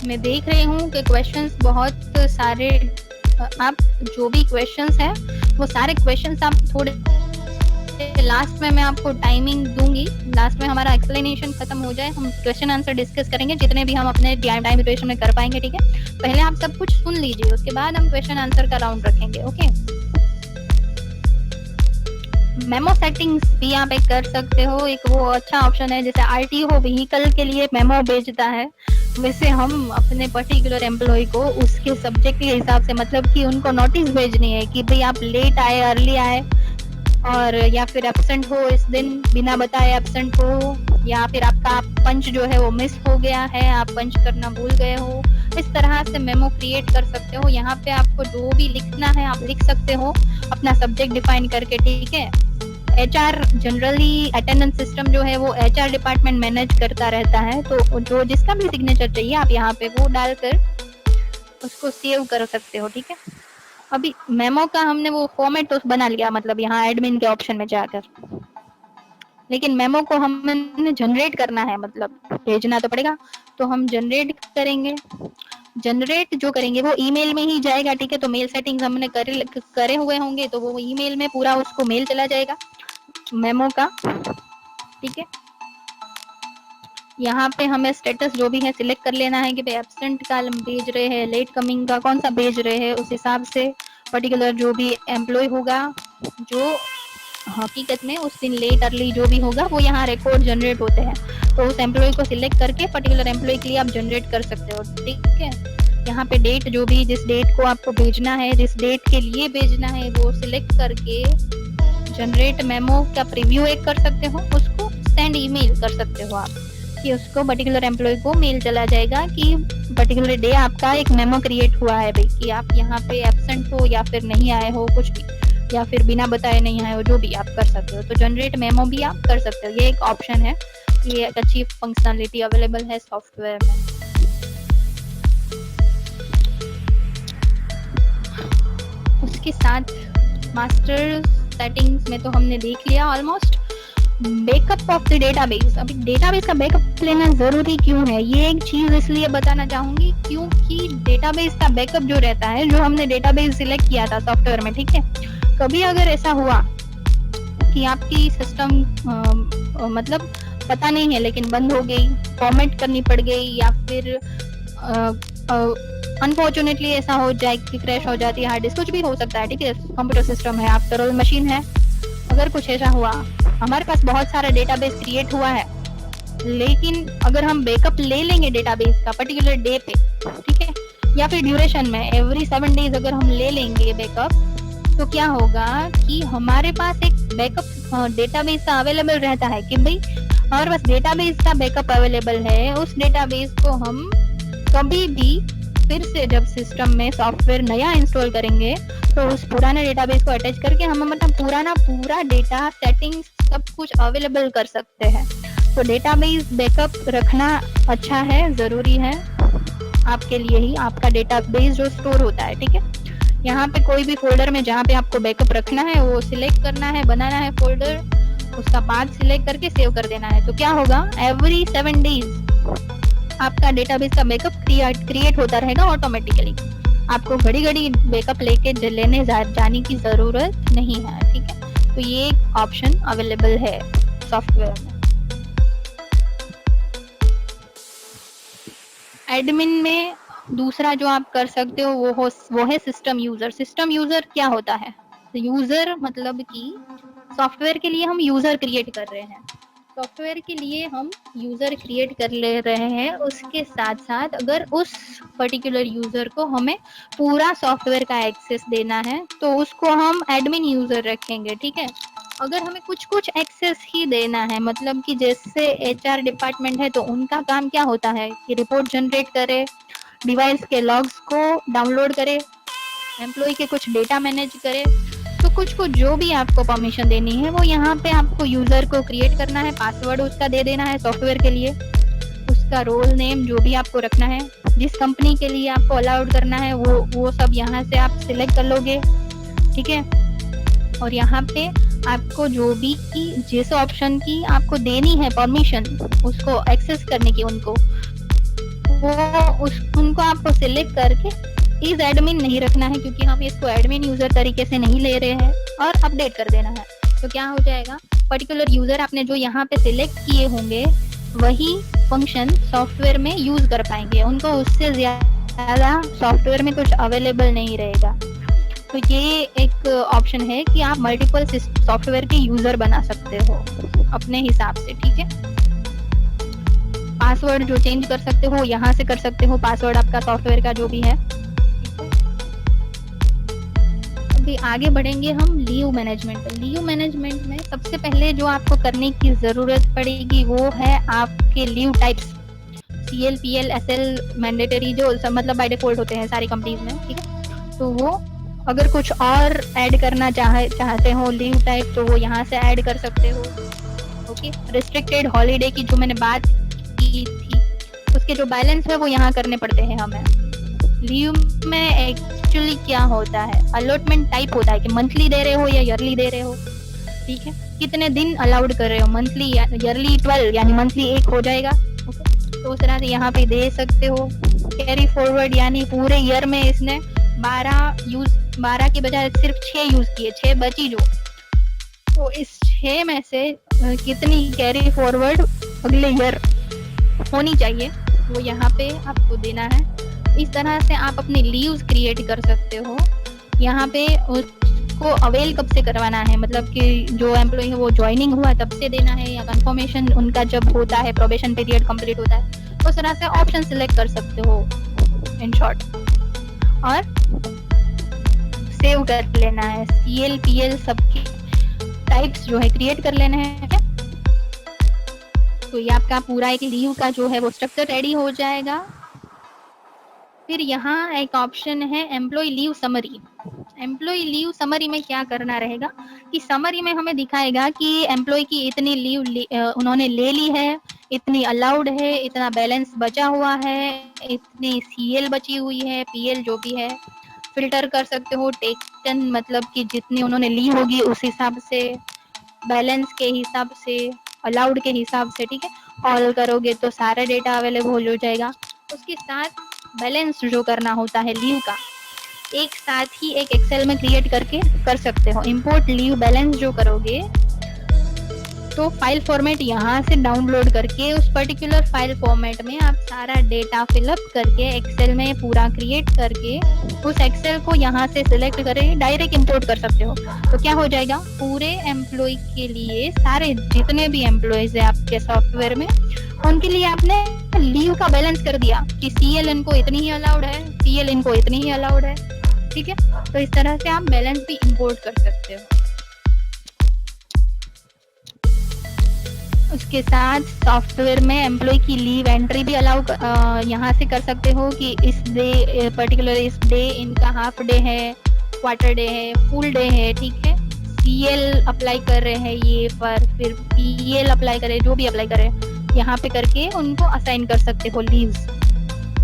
Speaker 1: मैं देख रही हूँ कि क्वेश्चंस बहुत सारे, आप जो भी क्वेश्चंस हैं वो सारे क्वेश्चंस आप थोड़े लास्ट में मैं आपको टाइमिंग दूंगी, लास्ट में हमारा एक्सप्लेनेशन खत्म हो जाए हम क्वेश्चन आंसर डिस्कस करेंगे जितने भी हम अपने टाइम ड्यूरेशन में कर पाएंगे। ठीक है, पहले आप सब कुछ सुन लीजिए, उसके बाद हम क्वेश्चन आंसर का राउंड रखेंगे। ओके, मेमो सेटिंग्स भी आप एक कर सकते हो, एक वो अच्छा ऑप्शन है जैसे आरटीओ व्हीकल के लिए मेमो भेजता है, वैसे हम अपने पर्टिकुलर एम्प्लॉय को उसके सब्जेक्ट के हिसाब से, मतलब कि उनको नोटिस भेजनी है कि भाई आप लेट आए, अर्ली आए, और या फिर एब्सेंट हो इस दिन, बिना बताए एब्सेंट हो, या फिर आपका पंच जो है वो मिस हो गया है, आप पंच करना भूल गए हो, इस तरह से मेमो क्रिएट कर सकते हो। यहाँ पे आपको जो भी लिखना है आप लिख सकते हो अपना सब्जेक्ट डिफाइन करके। ठीक है, एचआर जनरली अटेंडेंस सिस्टम जो है वो एचआर डिपार्टमेंट मैनेज करता रहता है, तो जो जिसका भी सिग्नेचर चाहिए आप यहाँ पे वो डालकर उसको सेव कर सकते हो। ठीक है, अभी मेमो का हमने वो फॉर्मेट तो बना लिया, मतलब यहाँ एडमिन के ऑप्शन में जाकर, लेकिन मेमो को हमने जनरेट करना है, मतलब भेजना तो पड़ेगा, तो हम जनरेट करेंगे। जनरेट जो करेंगे वो ईमेल में ही जाएगा। ठीक है, तो मेल सेटिंग्स हमने करे हुए होंगे तो वो ईमेल में पूरा उसको मेल चला जाएगा मेमो का। ठीक है, यहाँ पे हमें स्टेटस जो भी है सिलेक्ट कर लेना है कि भाई एब्सेंट का भेज रहे हैं, लेट कमिंग का कौन सा भेज रहे हैं, उस हिसाब से पर्टिकुलर जो भी एम्प्लॉय होगा, जो हकीकत में उस दिन लेट अर्ली जो भी होगा वो यहाँ रिकॉर्ड जनरेट होते हैं, तो उस एम्प्लॉय को सिलेक्ट करके पर्टिकुलर एम्प्लॉय के लिए आप जनरेट कर सकते हो। ठीक है, यहाँ पे डेट जो भी, जिस डेट को आपको भेजना है, जिस डेट के लिए भेजना है, वो सिलेक्ट करके जनरेट मेमो का प्रीव्यू एक कर सकते हो, उसको सेंड ईमेल कर सकते हो आप, कि उसको पर्टिकुलर एम्प्लॉय को मेल चला जाएगा कि पर्टिकुलर डे आपका एक मेमो क्रिएट हुआ है भाई, कि आप यहाँ पे एब्सेंट हो या फिर नहीं आए हो, कुछ भी, या फिर बिना बताए नहीं आए हो, जो भी आप कर सकते हो। तो जनरेट मेमो भी आप कर सकते हो, ये एक ऑप्शन है, ये एक अच्छी फंक्शनलिटी अवेलेबल है सॉफ्टवेयर में। उसके साथ मास्टर सेटिंग्स में तो हमने देख लिया almost. Backup of the database, अभी डेटाबेस का बैकअप लेना जरूरी क्यों है, ये एक चीज इसलिए बताना चाहूंगी क्योंकि डेटाबेस का बैकअप जो रहता है, जो हमने डेटाबेस सिलेक्ट किया था सॉफ्टवेयर में, ठीक है, कभी अगर ऐसा हुआ कि आपकी सिस्टम मतलब पता नहीं है लेकिन बंद हो गई, फॉर्मेट करनी पड़ गई, या फिर अनफॉर्चुनेटली ऐसा हो जाए कि क्रैश हो जाती है हार्ड डिस्क, कुछ भी हो सकता है। ठीक है, कंप्यूटर सिस्टम है, आफ्टर ऑल मशीन है, अगर कुछ ऐसा हुआ, हमारे पास बहुत सारा डेटाबेस क्रिएट हुआ है, लेकिन अगर हम बैकअप ले लेंगे डेटाबेस का पर्टिकुलर डे पे, ठीक है, या फिर ड्यूरेशन में एवरी 7 डेज अगर हम ले लेंगे बैकअप, तो क्या होगा कि हमारे पास एक बैकअप डेटाबेस का अवेलेबल रहता है कि भाई हमारे पास डेटाबेस का बैकअप अवेलेबल है, उस डेटाबेस को हम कभी भी फिर से जब सिस्टम में सॉफ्टवेयर नया इंस्टॉल करेंगे तो उस पुराने डेटाबेस को अटैच करके हम मतलब पूरा डेटा सेटिंग्स सब कुछ अवेलेबल कर सकते हैं। तो डेटाबेस बैकअप रखना अच्छा है, जरूरी है आपके लिए ही, आपका डेटाबेस जो स्टोर होता है। ठीक है, यहाँ पे कोई भी फोल्डर में जहाँ पे आपको बैकअप रखना है वो सिलेक्ट करना है, बनाना है फोल्डर, उसका पाथ सिलेक्ट करके सेव कर देना है। तो क्या होगा, एवरी 7 डेज आपका डेटाबेस का बैकअप क्रिएट होता रहेगा ऑटोमेटिकली, आपको घड़ी घड़ी बैकअप लेके लेने जाने की जरूरत नहीं है। ठीक है, तो ये एक ऑप्शन अवेलेबल है सॉफ्टवेयर में। एडमिन में दूसरा जो आप कर सकते हो वो है सिस्टम यूजर। सिस्टम यूजर क्या होता है? यूजर मतलब कि सॉफ्टवेयर के लिए हम यूजर क्रिएट कर रहे हैं, सॉफ्टवेयर के लिए हम यूजर क्रिएट कर ले रहे हैं, उसके साथ साथ अगर उस पर्टिकुलर यूजर को हमें पूरा सॉफ्टवेयर का एक्सेस देना है तो उसको हम एडमिन यूजर रखेंगे, ठीक है। अगर हमें कुछ कुछ एक्सेस ही देना है, मतलब कि जैसे एचआर डिपार्टमेंट है तो उनका काम क्या होता है कि रिपोर्ट जनरेट करे, डिवाइस के लॉग्स को डाउनलोड करे, एम्प्लॉय के कुछ डेटा मैनेज करे, तो कुछ को जो भी आपको परमिशन देनी है वो यहाँ पे आपको यूजर को क्रिएट करना है, पासवर्ड उसका दे देना है सॉफ्टवेयर के लिए, उसका रोल नेम जो भी आपको रखना है, जिस कंपनी के लिए आपको अलाउड करना है वो सब यहाँ से आप सिलेक्ट कर लोगे, ठीक है। और यहाँ पे आपको जो भी जिस ऑप्शन की आपको देनी है परमिशन उसको एक्सेस करने की उनको उनको आपको सिलेक्ट करके इस एडमिन नहीं रखना है, क्योंकि हम इसको एडमिन यूजर तरीके से नहीं ले रहे हैं, और अपडेट कर देना है। तो क्या हो जाएगा, पर्टिकुलर यूजर आपने जो यहाँ पे सिलेक्ट किए होंगे वही फंक्शन सॉफ्टवेयर में यूज कर पाएंगे, उनको उससे ज्यादा सॉफ्टवेयर में कुछ अवेलेबल नहीं रहेगा। तो ये एक ऑप्शन है कि आप मल्टीपल सॉफ्टवेयर के यूजर बना सकते हो अपने हिसाब से, ठीक है। पासवर्ड जो चेंज कर सकते हो यहाँ से कर सकते हो, पासवर्ड आपका सॉफ्टवेयर का जो भी है। अभी आगे बढ़ेंगे हम लीव मैनेजमेंट। लीव मैनेजमेंट में सबसे पहले जो आपको करने की जरूरत पड़ेगी वो है आपके leave types. CL, PL, SL mandatory जो मतलब बाय डिफॉल्ट होते हैं सारी कंपनीज में, ठीक है। तो वो अगर कुछ और ऐड करना चाहते हो लीव टाइप तो वो यहाँ से ऐड कर सकते हो, ओके। रिस्ट्रिक्टेड हॉलीडे की जो मैंने बात की थी उसके जो बैलेंस है वो यहाँ करने पड़ते हैं हमें। लीव में एक्चुअली क्या होता है, अलॉटमेंट टाइप होता है कि मंथली दे रहे हो या ईयरली दे रहे हो, ठीक है। कितने दिन अलाउड कर रहे हो, मंथली या ईयरली 12 यानी मंथली 1 हो जाएगा, तो उस तरह से यहाँ पे दे सकते हो। कैरी फॉरवर्ड यानी पूरे ईयर में इसने 12 के बजाय सिर्फ 6 यूज किए, 6 बची जो, तो इस 6 में से कितनी कैरी फॉरवर्ड अगले ईयर होनी चाहिए वो यहाँ पे आपको देना है। इस तरह से आप अपनी लीव्स क्रिएट कर सकते हो। यहाँ पे उसको अवेल कब से करवाना है, मतलब कि जो एम्प्लॉय है वो ज्वाइनिंग हुआ तब से देना है या कंफर्मेशन उनका जब होता है, प्रोबेशन पीरियड कंप्लीट होता है, उस तरह से ऑप्शन सिलेक्ट कर सकते हो इन शॉर्ट, और सेव कर लेना है। CL, PL सबके टाइप्स जो है क्रिएट कर लेने हैं, तो ये आपका पूरा एक लीव का जो है वो स्ट्रक्चर रेडी हो जाएगा। फिर यहाँ एक ऑप्शन है employee leave summary. Employee leave summary में क्या करना रहेगा कि समरी में हमें दिखाएगा कि एम्प्लॉय की इतनी लीव उन्होंने ले ली है, इतनी अलाउड है, इतना बैलेंस बचा हुआ है, इतनी CL बची हुई है, PL जो भी है। फिल्टर कर सकते हो टेकन मतलब कि जितनी उन्होंने ली होगी उस हिसाब से, बैलेंस के हिसाब से, अलाउड के हिसाब से, ठीक है। ऑल करोगे तो सारा डेटा अवेलेबल हो जाएगा। उसके साथ बैलेंस जो करना होता है लीव का एक साथ ही एक एक्सेल में क्रिएट करके कर सकते हो। इंपोर्ट लीव बैलेंस जो करोगे तो फाइल फॉर्मेट यहाँ से डाउनलोड करके उस पर्टिकुलर फाइल फॉर्मेट में आप सारा डेटा फिलअप करके एक्सेल में पूरा क्रिएट करके उस एक्सेल को यहाँ से सिलेक्ट करके डायरेक्ट इंपोर्ट कर सकते हो। तो क्या हो जाएगा, पूरे एम्प्लॉय के लिए सारे जितने भी एम्प्लॉयज है आपके सॉफ्टवेयर में उनके लिए आपने लीव का बैलेंस कर दिया कि CL इनको इतनी ही अलाउड है, PL इनको इतनी ही अलाउड है, ठीक है। तो इस तरह से आप बैलेंस भी इंपोर्ट कर सकते हो। उसके साथ सॉफ्टवेयर में एम्प्लॉय की लीव एंट्री भी अलाउ यहाँ से कर सकते हो कि इस डे पर्टिकुलर इस डे इनका हाफ डे है, क्वार्टर डे है, फुल डे है, ठीक है। CL अप्लाई कर रहे हैं ये पर, फिर PL अप्लाई करे, जो भी अप्लाई करे यहाँ पे करके उनको असाइन कर सकते हो लीव्स।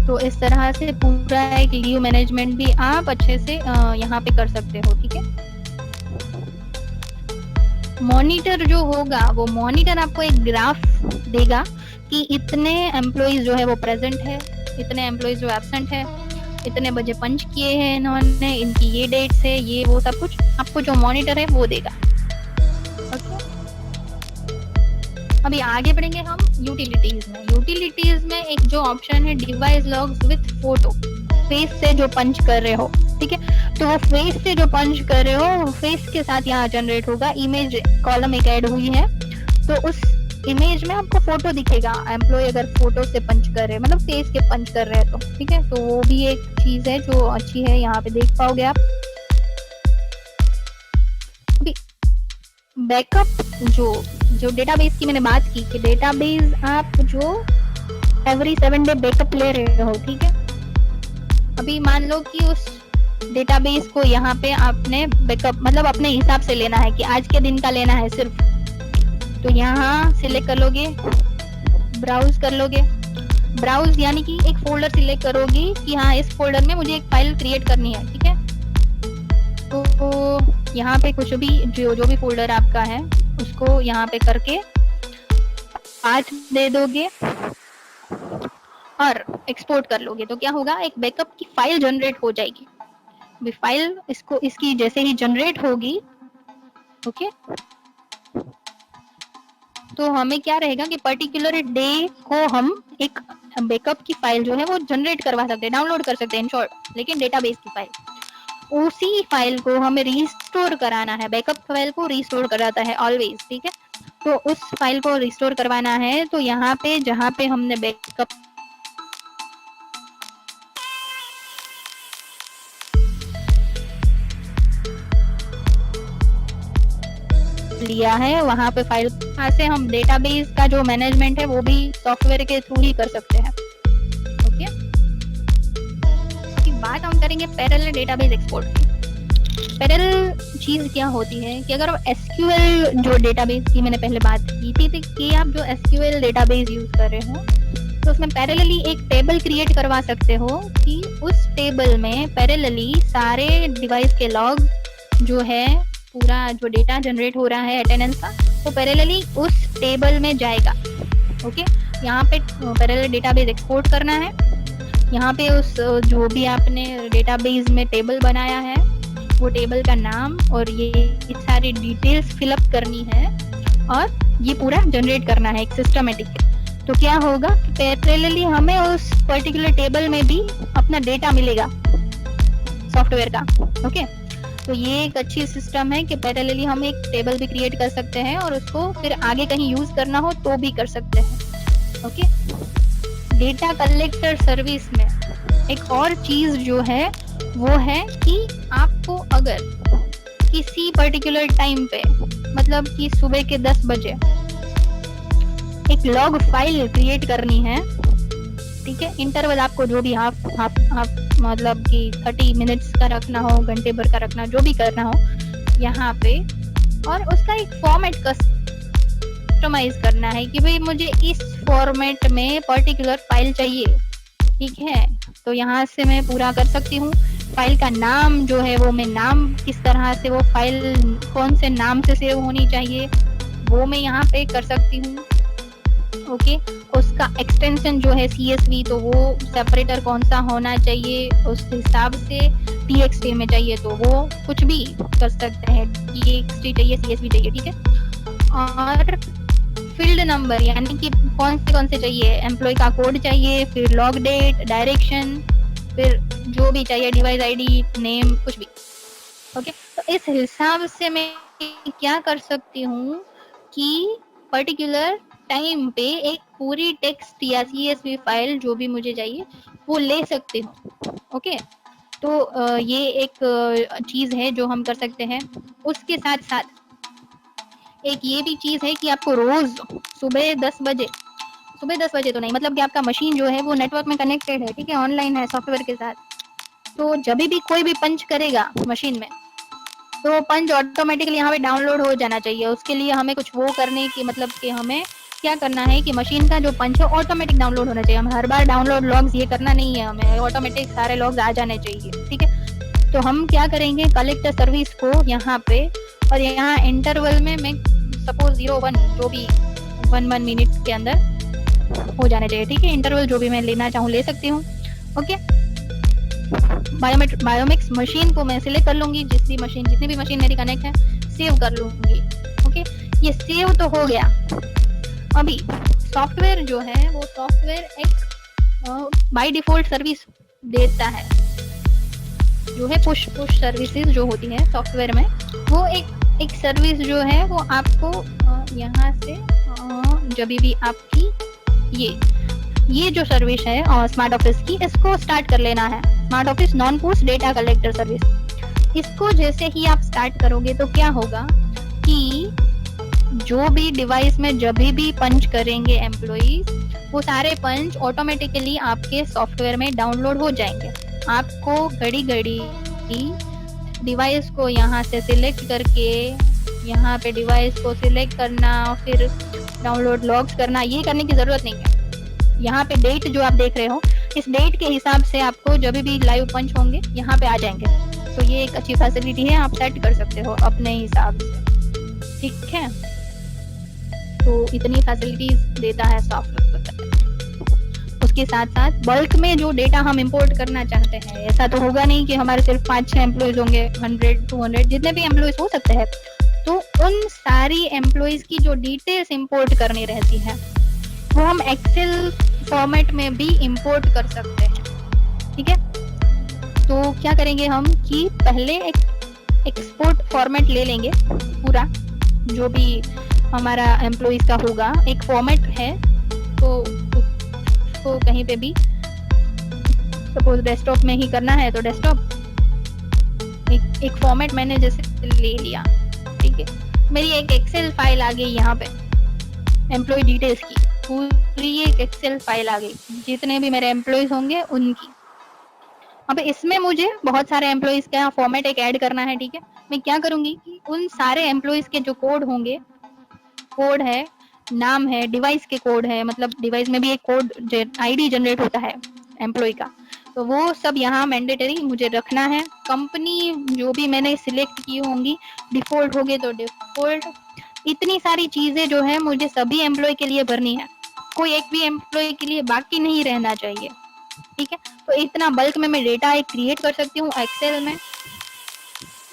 Speaker 1: तो इस तरह से पूरा एक लीव मैनेजमेंट भी आप अच्छे से यहाँ पे कर सकते हो, ठीक है। मॉनिटर जो होगा वो मॉनिटर आपको एक ग्राफ देगा कि इतने एम्प्लॉइज जो है वो प्रेजेंट है, इतने एम्प्लॉइज जो एब्सेंट है, इतने बजे पंच किए हैं इन्होंने, इनकी ये डेट्स है, ये वो सब कुछ आपको जो मॉनिटर है वो देगा। ओके, अभी आगे बढ़ेंगे हम यूटिलिटीज में। यूटिलिटीज में एक जो ऑप्शन है device logs with photo, face से जो पंच कर रहे हो, ठीक है, तो वो फेस से जो पंच कर रहे हो फेस के साथ यहाँ जनरेट होगा। इमेज कॉलम एक ऐड हुई है, तो उस इमेज में आपको फोटो दिखेगा। एम्प्लॉय अगर फोटो से पंच कर रहे हैं, मतलब फेस के पंच कर रहे हैं, तो ठीक है, तो वो भी एक चीज है जो अच्छी है, यहाँ पे देख पाओगे आप। बैकअप जो डेटाबेस की मैंने बात की कि डेटाबेस आप जो एवरी 7 डे बैकअप ले रहे हो, ठीक है। अभी मान लो कि उस डेटाबेस को यहाँ पे आपने बैकअप मतलब अपने हिसाब से लेना है कि आज के दिन का लेना है सिर्फ, तो यहाँ सिलेक्ट कर लोगे, ब्राउज कर लोगे। ब्राउज यानी कि एक फोल्डर सिलेक्ट करोगे कि हाँ इस फोल्डर में मुझे एक फाइल क्रिएट करनी है, ठीक है। तो यहाँ पे कुछ भी जो भी फोल्डर आपका है उसको यहाँ पे करके पाथ दे दोगे और एक्सपोर्ट कर लोगे, तो क्या होगा, एक बैकअप की फाइल जनरेट हो जाएगी। भी फाइल इसकी जैसे ही जनरेट होगी, ओके, तो हमें क्या रहेगा कि पर्टिकुलर डे को हम एक बैकअप की फाइल जो है वो जनरेट करवा सकते हैं, डाउनलोड कर सकते हैं इन शॉर्ट, लेकिन डेटाबेस की फाइल, उसी फाइल को हमें रिस्टोर कराना है। बैकअप फाइल को रिस्टोर कराता है ऑलवेज, ठीक है। तो उस फाइल को रिस्टोर करवाना है, तो यहाँ पे जहाँ पे हमने बैकअप लिया है वहां पे फाइल, यहाँ से हम डेटाबेस का जो मैनेजमेंट है वो भी सॉफ्टवेयर के थ्रू ही कर सकते हैं, ओके। इसकी बात हम करेंगे पैरेलल डेटाबेस एक्सपोर्ट की। पैरेलल चीज क्या होती है कि अगर आप एसक्यूएल जो डेटाबेस की मैंने पहले बात की थी कि आप जो एसक्यूएल डेटाबेस यूज कर रहे हो, तो उसमें पैरेलली एक टेबल क्रिएट करवा सकते हो कि उस टेबल में पैरेलली सारे डिवाइस के लॉग जो है, पूरा जो डेटा जनरेट हो रहा है अटेंडेंस का, तो पैरेलली उस टेबल में जाएगा, ओके। यहाँ पे पैरेलल डेटाबेस एक्सपोर्ट करना है, यहाँ पे उस जो भी आपने डेटाबेस में टेबल बनाया है वो टेबल का नाम और ये सारी डिटेल्स फिलअप करनी है और ये पूरा जनरेट करना है एक सिस्टमेटिक। तो क्या होगा, पैरेलली हमें उस पर्टिकुलर टेबल में भी अपना डेटा मिलेगा सॉफ्टवेयर का, ओके। तो ये एक अच्छी सिस्टम है कि पैरेलली हम एक टेबल भी क्रिएट कर सकते हैं और उसको फिर आगे कहीं यूज करना हो तो भी कर सकते हैं, ओके। डेटा कलेक्टर सर्विस में एक और चीज जो है वो है कि आपको अगर किसी पर्टिकुलर टाइम पे, मतलब कि सुबह के 10 बजे एक लॉग फाइल क्रिएट करनी है, ठीक है। इंटरवल आपको जो भी हाफ मतलब कि 30 मिनट्स का रखना हो, घंटे भर का रखना, जो भी करना हो यहाँ पे, और उसका एक फॉर्मेट कस्टमाइज करना है कि भाई मुझे इस फॉर्मेट में पर्टिकुलर फाइल चाहिए, ठीक है। तो यहाँ से मैं पूरा कर सकती हूँ। फाइल का नाम जो है वो मैं नाम किस तरह से, वो फाइल कौन से नाम से सेव होनी चाहिए वो मैं यहाँ पे कर सकती हूँ, ओके। उसका एक्सटेंशन जो है CSV, तो वो सेपरेटर कौन सा होना चाहिए उस हिसाब से, TXT में चाहिए तो वो कुछ भी कर सकते हैं, TXT चाहिए, CSV चाहिए, ठीक है। और फील्ड नंबर यानी कि कौन से चाहिए, एम्प्लॉय का कोड चाहिए, फिर लॉग डेट, डायरेक्शन, फिर जो भी चाहिए, डिवाइस आईडी, नेम, कुछ भी, ओके। तो इस हिसाब से मैं क्या कर सकती हूँ कि पर्टिकुलर टाइम पे एक पूरी टेक्स्ट या CSV फाइल जो भी मुझे चाहिए वो ले सकती हूँ, ओके। तो ये एक चीज है जो हम कर सकते हैं। उसके साथ साथ एक ये भी चीज है कि आपको रोज सुबह 10 बजे तो नहीं, मतलब कि आपका मशीन जो है वो नेटवर्क में कनेक्टेड है, ठीक है, ऑनलाइन है सॉफ्टवेयर के साथ। तो जब भी कोई भी पंच करेगा मशीन में, तो पंच ऑटोमेटिकली यहाँ पे डाउनलोड हो जाना चाहिए। उसके लिए हमें कुछ वो करने की, मतलब कि हमें क्या करना है कि मशीन का जो पंच है ऑटोमेटिक डाउनलोड होना चाहिए। हमें हर बार डाउनलोड लॉग्स ये करना नहीं है, हमें ऑटोमेटिक सारे लॉग्स आ जाने चाहिए, ठीक है। तो हम क्या करेंगे, कलेक्टर सर्विस को यहाँ पे, और यहाँ इंटरवल में मैं सपोज 01 जो भी 1 मिनट के अंदर हो जाने चाहिए, ठीक है। इंटरवल जो भी मैं लेना चाहूँ ले सकती हूँ, ओके। बायोमिक्स मशीन को मैं सिलेक्ट कर लूंगी, जितनी भी मशीन मेरी कनेक्ट है सेव कर लूंगी, ओके। ये सेव तो हो गया। अभी सॉफ्टवेयर जो है वो सॉफ्टवेयर एक बाय डिफॉल्ट सर्विस देता है, जो है पुश सर्विसेज जो होती है सॉफ्टवेयर में, वो एक सर्विस जो है वो आपको यहाँ से जब भी आपकी ये जो सर्विस है स्मार्ट ऑफिस की, इसको स्टार्ट कर लेना है। Smart office non push data collector service, इसको जैसे ही आप स्टार्ट करोगे तो क्या होगा कि जो भी डिवाइस में जब भी पंच करेंगे एम्प्लॉइज, वो सारे पंच ऑटोमेटिकली आपके सॉफ्टवेयर में डाउनलोड हो जाएंगे। आपको घड़ी घड़ी डिवाइस को यहाँ से सिलेक्ट करके यहाँ पे डिवाइस को सिलेक्ट करना, फिर डाउनलोड लॉग्स करना, ये करने की जरूरत नहीं है। यहाँ पे डेट जो आप देख रहे हो, इस डेट के हिसाब से आपको जब भी लाइव पंच होंगे यहाँ पे आ जाएंगे। तो ये एक अच्छी फैसिलिटी है, आप सेट कर सकते हो अपने हिसाब से, ठीक है। तो इतनी फैसिलिटीज देता है सॉफ्टवेयर। उसके साथ साथ बल्क में जो डेटा हम इंपोर्ट करना चाहते हैं, ऐसा तो होगा नहीं कि हमारे सिर्फ 5-6 एम्प्लॉयज होंगे, 100 200 जितने भी एम्प्लॉयज हो सकते हैं, तो उन सारी एम्प्लॉयज की जो डिटेल्स इंपोर्ट करनी रहती है वो हम एक्सेल फॉर्मेट में भी इंपोर्ट कर सकते हैं, ठीक है। तो क्या करेंगे हम कि पहले एक एक्सपोर्ट फॉर्मेट ले लेंगे, पूरा जो भी हमारा एम्प्लॉयज का होगा एक फॉर्मेट है, तो उसको कहीं पे भी सपोज डेस्कटॉप में ही करना है तो डेस्कटॉप एक फॉर्मेट मैंने जैसे ले लिया, ठीक है। मेरी एक एक्सेल फाइल आ गई, यहाँ पे एम्प्लॉय डिटेल्स की पूरी एक एक्सेल फाइल आ गई, जितने भी मेरे एम्प्लॉयज होंगे उनकी। अब इसमें मुझे बहुत सारे एम्प्लॉयज का फॉर्मेट एक ऐड करना है, ठीक है। मैं क्या करूंगी कि उन सारे एम्प्लॉयज के जो कोड होंगे, कोड है, नाम है, डिवाइस के कोड है, मतलब डिवाइस में भी एक कोड आईडी जनरेट होता है एम्प्लॉय का, तो वो सब यहाँ मैंडेटरी मुझे रखना है। कंपनी जो भी मैंने सिलेक्ट की होंगी, डिफॉल्ट होगे तो डिफॉल्ट, इतनी सारी चीजें जो है मुझे सभी एम्प्लॉय के लिए भरनी है, कोई एक भी एम्प्लॉय के लिए बाकी नहीं रहना चाहिए, ठीक है। तो इतना बल्क में मैं डेटा एक क्रिएट कर सकती हूँ एक्सेल में।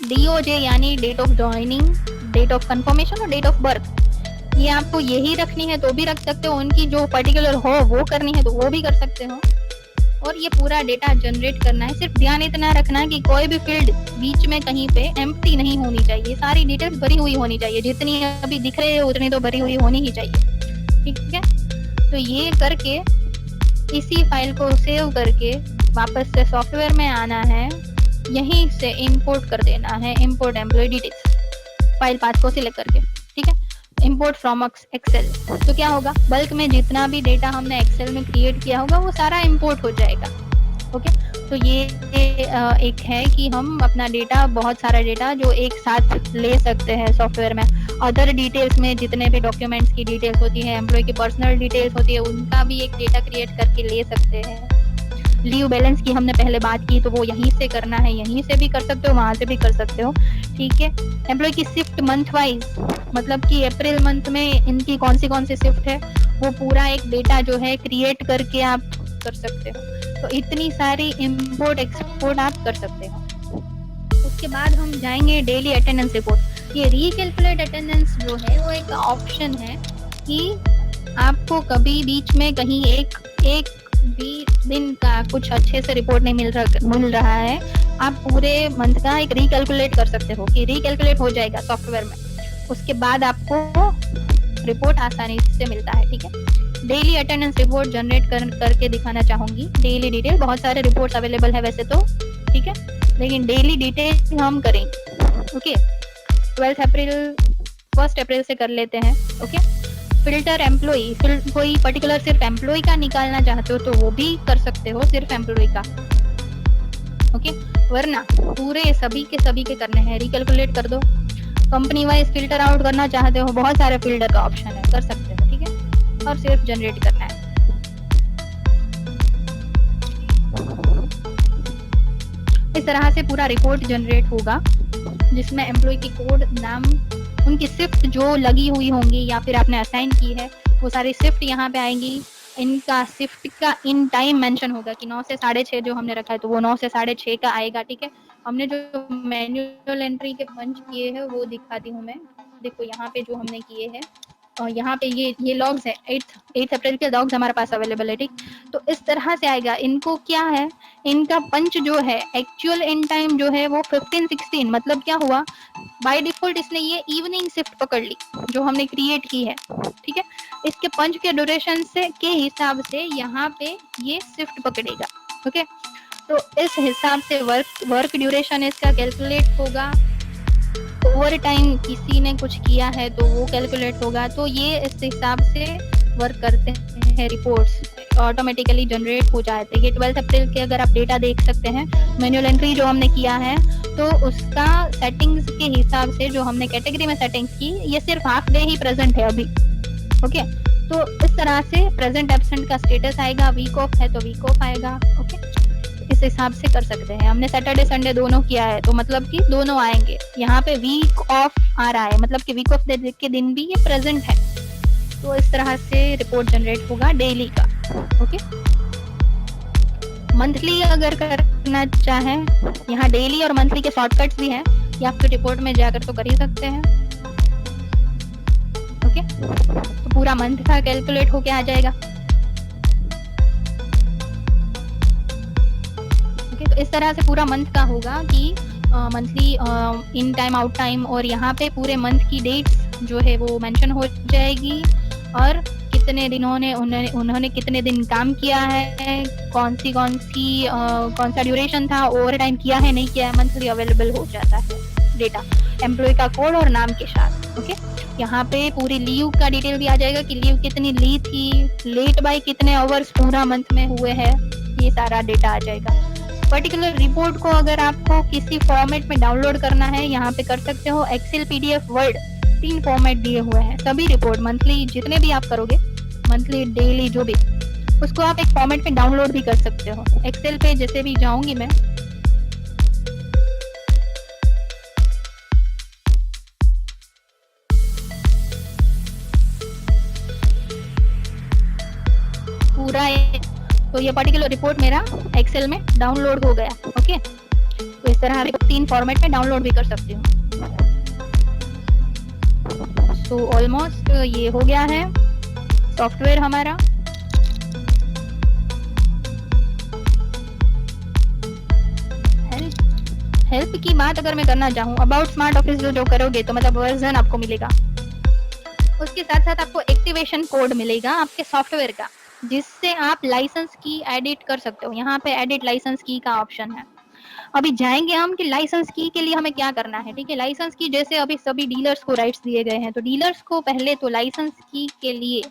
Speaker 1: DOJ यानी date of joining, date of confirmation और डेट ऑफ बर्थ, ये आपको यही रखनी है तो भी रख सकते हो, उनकी जो पर्टिकुलर हो वो करनी है तो वो भी कर सकते हो। और ये पूरा डेटा जनरेट करना है। सिर्फ ध्यान इतना रखना कि कोई भी फील्ड बीच में कहीं पे एम्प्टी नहीं होनी चाहिए, सारी डिटेल्स भरी हुई होनी चाहिए, जितनी अभी दिख रहे हैं उतनी तो भरी हुई होनी ही चाहिए, ठीक है। तो ये करके इसी फाइल को सेव करके वापस से सॉफ्टवेयर में आना है, यहीं से इंपोर्ट कर देना है, import employee details file path को सिलेक्ट करके, ठीक है। इंपोर्ट फ्रॉम एक्सेल, तो क्या होगा, बल्क में जितना भी डेटा हमने एक्सेल में क्रिएट किया होगा वो सारा इंपोर्ट हो जाएगा, ओके। तो ये एक है कि हम अपना डेटा, बहुत सारा डेटा जो एक साथ ले सकते हैं सॉफ्टवेयर में। अदर डिटेल्स में जितने भी डॉक्यूमेंट्स की डिटेल्स होती है, एम्प्लॉय की पर्सनल डिटेल्स होती है, उनका भी एक डेटा क्रिएट करके ले सकते हैं। लीव बैलेंस की हमने पहले बात की, तो वो यहीं से करना है, यहीं से भी कर सकते हो, वहां से भी कर सकते हो, ठीक है। एम्प्लॉय की शिफ्ट मंथ वाइज, मतलब कि अप्रैल मंथ में इनकी कौन सी शिफ्ट है, वो पूरा एक डेटा जो है क्रिएट करके आप कर सकते हो। तो इतनी सारी इंपोर्ट एक्सपोर्ट आप कर सकते हो। उसके बाद हम जाएंगे डेली अटेंडेंस रिपोर्ट। ये रिकैलकुलेट अटेंडेंस जो है वो एक ऑप्शन है कि आपको कभी बीच में कहीं एक भी दिन का कुछ अच्छे से रिपोर्ट नहीं मिल रहा है, आप पूरे मंथ का एक रिकैलकुलेट कर सकते हो, कि रिकैलकुलेट हो जाएगा सॉफ्टवेयर में। उसके बाद आपको रिपोर्ट आसानी से मिलता है, ठीक है। डेली अटेंडेंस रिपोर्ट जनरेट करके दिखाना चाहूंगी। डेली डिटेल, बहुत सारे रिपोर्ट्स अवेलेबल है वैसे तो, ठीक है, लेकिन डेली डिटेल हम करेंगे, ओके। 12 अप्रैल 1 अप्रैल से कर लेते हैं, ओके। फिल्टर एम्प्लॉय, कोई पर्टिकुलर सिर्फ एम्प्लॉय का निकालना चाहते हो तो वो भी कर सकते हो, सिर्फ एम्प्लॉय का, ओके। वरना पूरे सभी के करने हैं, रिकैलकुलेट कर दो। कंपनी वाइज फिल्टर आउट करना चाहते हो, बहुत सारे फिल्टर का ऑप्शन है, कर सकते हो, ठीक है, और सिर्फ जनरेट करना है। इस तरह से पूरा रिपोर्ट जनरेट होगा, जिसमें एम्प्लॉय की कोड, नाम, उनकी शिफ्ट जो लगी हुई होंगी या फिर आपने असाइन की है, वो सारी शिफ्ट यहाँ पे आएंगी। इनका शिफ्ट का इन टाइम मेंशन होगा कि 9 से 6:30 जो हमने रखा है तो वो 9 से 6:30 का आएगा, ठीक है। हमने जो मैन्युअल एंट्री के पंच किए हैं वो दिखाती हूँ मैं, देखो यहाँ पे जो हमने किए हैं यहाँ पे ये लॉग्स है, 8 अप्रैल के लॉग्स हमारे पास अवेलेबल है, ठीक। तो इस तरह से आएगा। इनको क्या है, इनका पंच जो है एक्चुअल इन टाइम जो है वो 15-16, मतलब क्या हुआ, बाय डिफॉल्ट इसने ये इवनिंग शिफ्ट पकड़ ली जो हमने क्रिएट की है, ठीक है। इसके पंच के ड्यूरेशन से के हिसाब से यहाँ पे ये शिफ्ट पकड़ेगा, ओके। तो इस हिसाब से वर्क ड्यूरेशन इसका कैलकुलेट होगा। ओवर टाइम किसी ने कुछ किया है तो वो कैलकुलेट होगा। तो ये इस हिसाब से वर्क करते हैं, रिपोर्ट्स ऑटोमेटिकली जनरेट हो जाते हैं। ये 12 अप्रैल के अगर आप डेटा देख सकते हैं, मैनुअल एंट्री जो हमने किया है तो उसका सेटिंग्स के हिसाब से जो हमने कैटेगरी में सेटिंग्स की, ये सिर्फ हाफ डे ही प्रेजेंट है अभी, ओके। तो इस तरह से प्रेजेंट एब्सेंट का स्टेटस आएगा, वीक ऑफ है तो वीक ऑफ आएगा, ओके। इस हिसाब से कर सकते हैं। हमने सैटरडे संडे दोनों किया है तो मतलब कि दोनों आएंगे। यहाँ पे वीक ऑफ आ रहा है, मतलब कि वीक ऑफ के दिन भी ये प्रेजेंट है। तो इस तरह से रिपोर्ट जनरेट होगा डेली का, ओके। मंथली अगर करना चाहे, यहाँ डेली और मंथली के शॉर्टकट्स भी हैं, ये आपके रिपोर्ट में जाकर तो कर ही सकते हैं, ओके। तो पूरा मंथ का कैलकुलेट होके आ जाएगा, ओके। तो इस तरह से पूरा मंथ का होगा कि monthly in time out time, और यहाँ पे पूरे मंथ की डेट्स जो है वो मेंशन हो जाएगी, और कितने दिनों ने उन्होंने कितने दिन काम किया है, कौन सा ड्यूरेशन था, ओवर टाइम किया है नहीं किया है, मंथली अवेलेबल हो जाता है डेटा एम्प्लॉय का कोड और नाम के साथ, ओके। यहाँ पे पूरी लीव का डिटेल भी आ जाएगा कि लीव कितनी ली थी, लेट बाय कितने आवर्स पूरा मंथ में हुए हैं, ये सारा डेटा आ जाएगा। पर्टिकुलर रिपोर्ट को अगर आपको किसी फॉर्मेट में डाउनलोड करना है, यहाँ पे कर सकते हो। एक्सेल, पीडीएफ, वर्ड, 3 फॉर्मेट दिए हुए हैं। सभी रिपोर्ट मंथली जितने भी आप करोगे, मंथली डेली जो भी, उसको आप एक फॉर्मेट में डाउनलोड भी कर सकते हो। एक्सेल पे जैसे भी जाऊंगी मैं, पूरा तो ये पर्टिकुलर रिपोर्ट मेरा एक्सेल में डाउनलोड हो गया, ओके। तो इस तरह 3 फॉर्मेट में डाउनलोड भी कर सकते हो। सो ऑलमोस्ट ये हो गया है सॉफ्टवेयर हमारा। हेल्प की बात अगर मैं करना चाहूँ, अबाउट स्मार्ट ऑफिस जो करोगे तो मतलब वर्जन आपको मिलेगा, उसके साथ साथ आपको एक्टिवेशन कोड मिलेगा आपके सॉफ्टवेयर का, जिससे आप लाइसेंस की एडिट कर सकते हो। यहाँ पे एडिट लाइसेंस की का ऑप्शन है। अभी जाएंगे हम कि लाइसेंस की के लिए हमें क्या करना है, ठीक है। लाइसेंस की जैसे अभी सभी डीलर्स को राइट्स दिए गए हैं, तो डीलर्स को पहले तो लाइसेंस की के लिए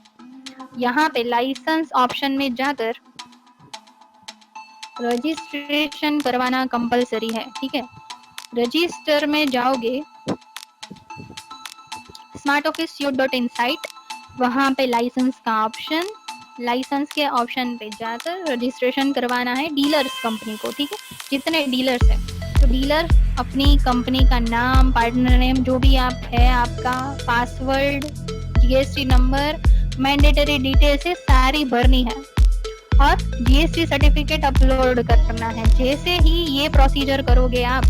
Speaker 1: यहाँ पे लाइसेंस ऑप्शन में जाकर रजिस्ट्रेशन करवाना कंपलसरी है, ठीक है। रजिस्टर में जाओगे, स्मार्ट ऑफिस suite.in साइट, वहां पे लाइसेंस का ऑप्शन, लाइसेंस के ऑप्शन पे जाकर रजिस्ट्रेशन करवाना है डीलर्स कंपनी को, ठीक है। जितने डीलर्स है, तो डीलर अपनी कंपनी का नाम, पार्टनर नेम जो भी आप है, आपका password, GST number, mandatory details है सारी भरनी है, और जीएसटी सर्टिफिकेट अपलोड करना है। जैसे ही ये प्रोसीजर करोगे आप,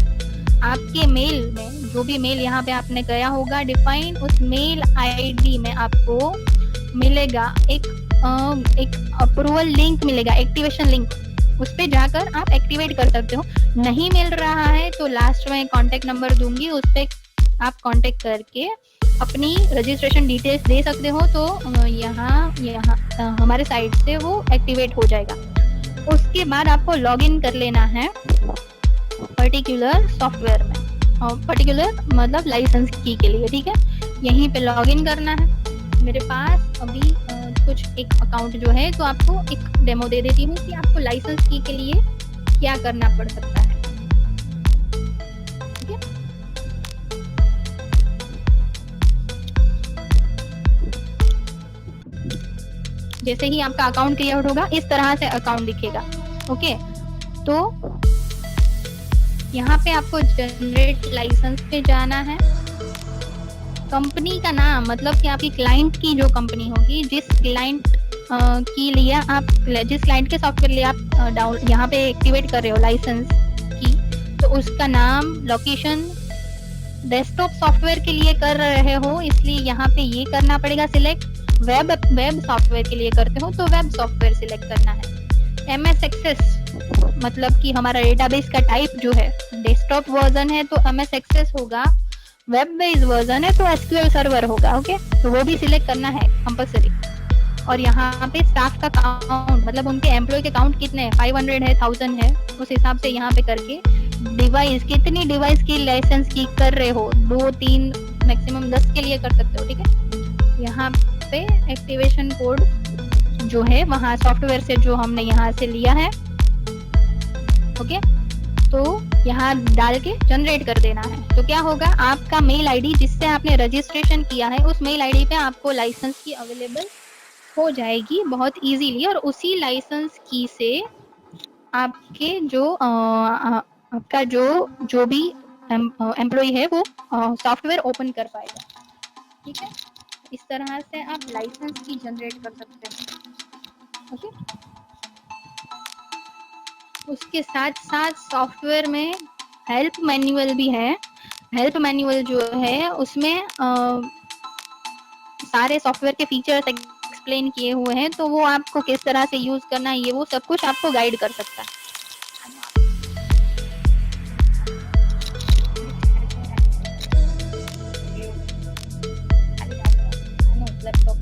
Speaker 1: आपके मेल में जो भी मेल यहाँ पे आपने गया होगा डिफाइन, उस मेल आईडी में आपको मिलेगा एक अप्रूवल लिंक मिलेगा, एक्टिवेशन लिंक। उस पे जाकर आप एक्टिवेट कर सकते हो। नहीं मिल रहा है तो लास्ट में कॉन्टेक्ट नंबर दूंगी, उस पे आप कॉन्टेक्ट करके अपनी रजिस्ट्रेशन डिटेल्स दे सकते हो। तो यहाँ हमारे साइट से वो एक्टिवेट हो जाएगा। उसके बाद आपको लॉगिन कर लेना है पर्टिकुलर सॉफ्टवेयर में, पर्टिकुलर मतलब लाइसेंस की के लिए, ठीक है। यहीं पे लॉगिन करना है। मेरे पास अभी कुछ एक अकाउंट जो है, तो आपको एक डेमो दे देती हूँ कि आपको लाइसेंस की के लिए क्या करना पड़ सकता है, ठीक है। जैसे ही आपका अकाउंट क्रिएट होगा, इस तरह से अकाउंट दिखेगा, ओके। तो यहाँ पे आपको जनरेट लाइसेंस पे जाना है। कंपनी का नाम, मतलब कि आपकी क्लाइंट की जो कंपनी होगी, जिस क्लाइंट के लिए आप, जिस क्लाइंट के सॉफ्टवेयर लिए आप यहाँ पे एक्टिवेट कर रहे हो लाइसेंस की, तो उसका नाम, लोकेशन, डेस्कटॉप सॉफ्टवेयर के लिए कर रहे हो इसलिए यहाँ पे ये करना पड़ेगा सिलेक्ट। वेब सॉफ्टवेयर के लिए करते हो तो वेब सॉफ्टवेयर सिलेक्ट करना है। MS एक्सेस मतलब कि हमारा डेटाबेस का टाइप जो है डेस्कटॉप वर्जन है तो MS एक्सेस होगा, वेब बेस्ड वर्जन है तो SQL सर्वर होगा। ओके, तो वो भी सिलेक्ट करना है कंपल्सरी। और यहाँ पे स्टाफ का काउंट मतलब उनके एम्प्लॉय के काउंट कितने हैं, 500 है, 1000 है, उस हिसाब से यहाँ पे करके डिवाइस कितनी डिवाइस की लाइसेंस की कर रहे हो, 2 3 मैक्सिमम 10 के लिए कर सकते हो। ठीक है, यहाँ पे एक्टिवेशन कोड जो है वहाँ सॉफ्टवेयर से जो हमने यहाँ से लिया है, ओके, तो यहाँ डाल के जनरेट कर देना है। तो क्या होगा, आपका मेल आईडी जिससे आपने रजिस्ट्रेशन किया है उस मेल आईडी पे आपको लाइसेंस की अवेलेबल हो जाएगी बहुत इजीली, और उसी लाइसेंस की से आपके जो आपका जो भी एम्प्लॉय है वो सॉफ्टवेयर ओपन कर पाएगा। ठीक है, इस तरह से आप लाइसेंस की जनरेट कर सकते हैं। ओके, उसके साथ साथ सॉफ्टवेयर में हेल्प मैनुअल भी है। हेल्प मैनुअल जो है उसमें सारे सॉफ्टवेयर के फीचर्स एक्सप्लेन किए हुए हैं, तो वो आपको किस तरह से यूज करना है ये वो सब कुछ आपको गाइड कर सकता है। लैपटॉप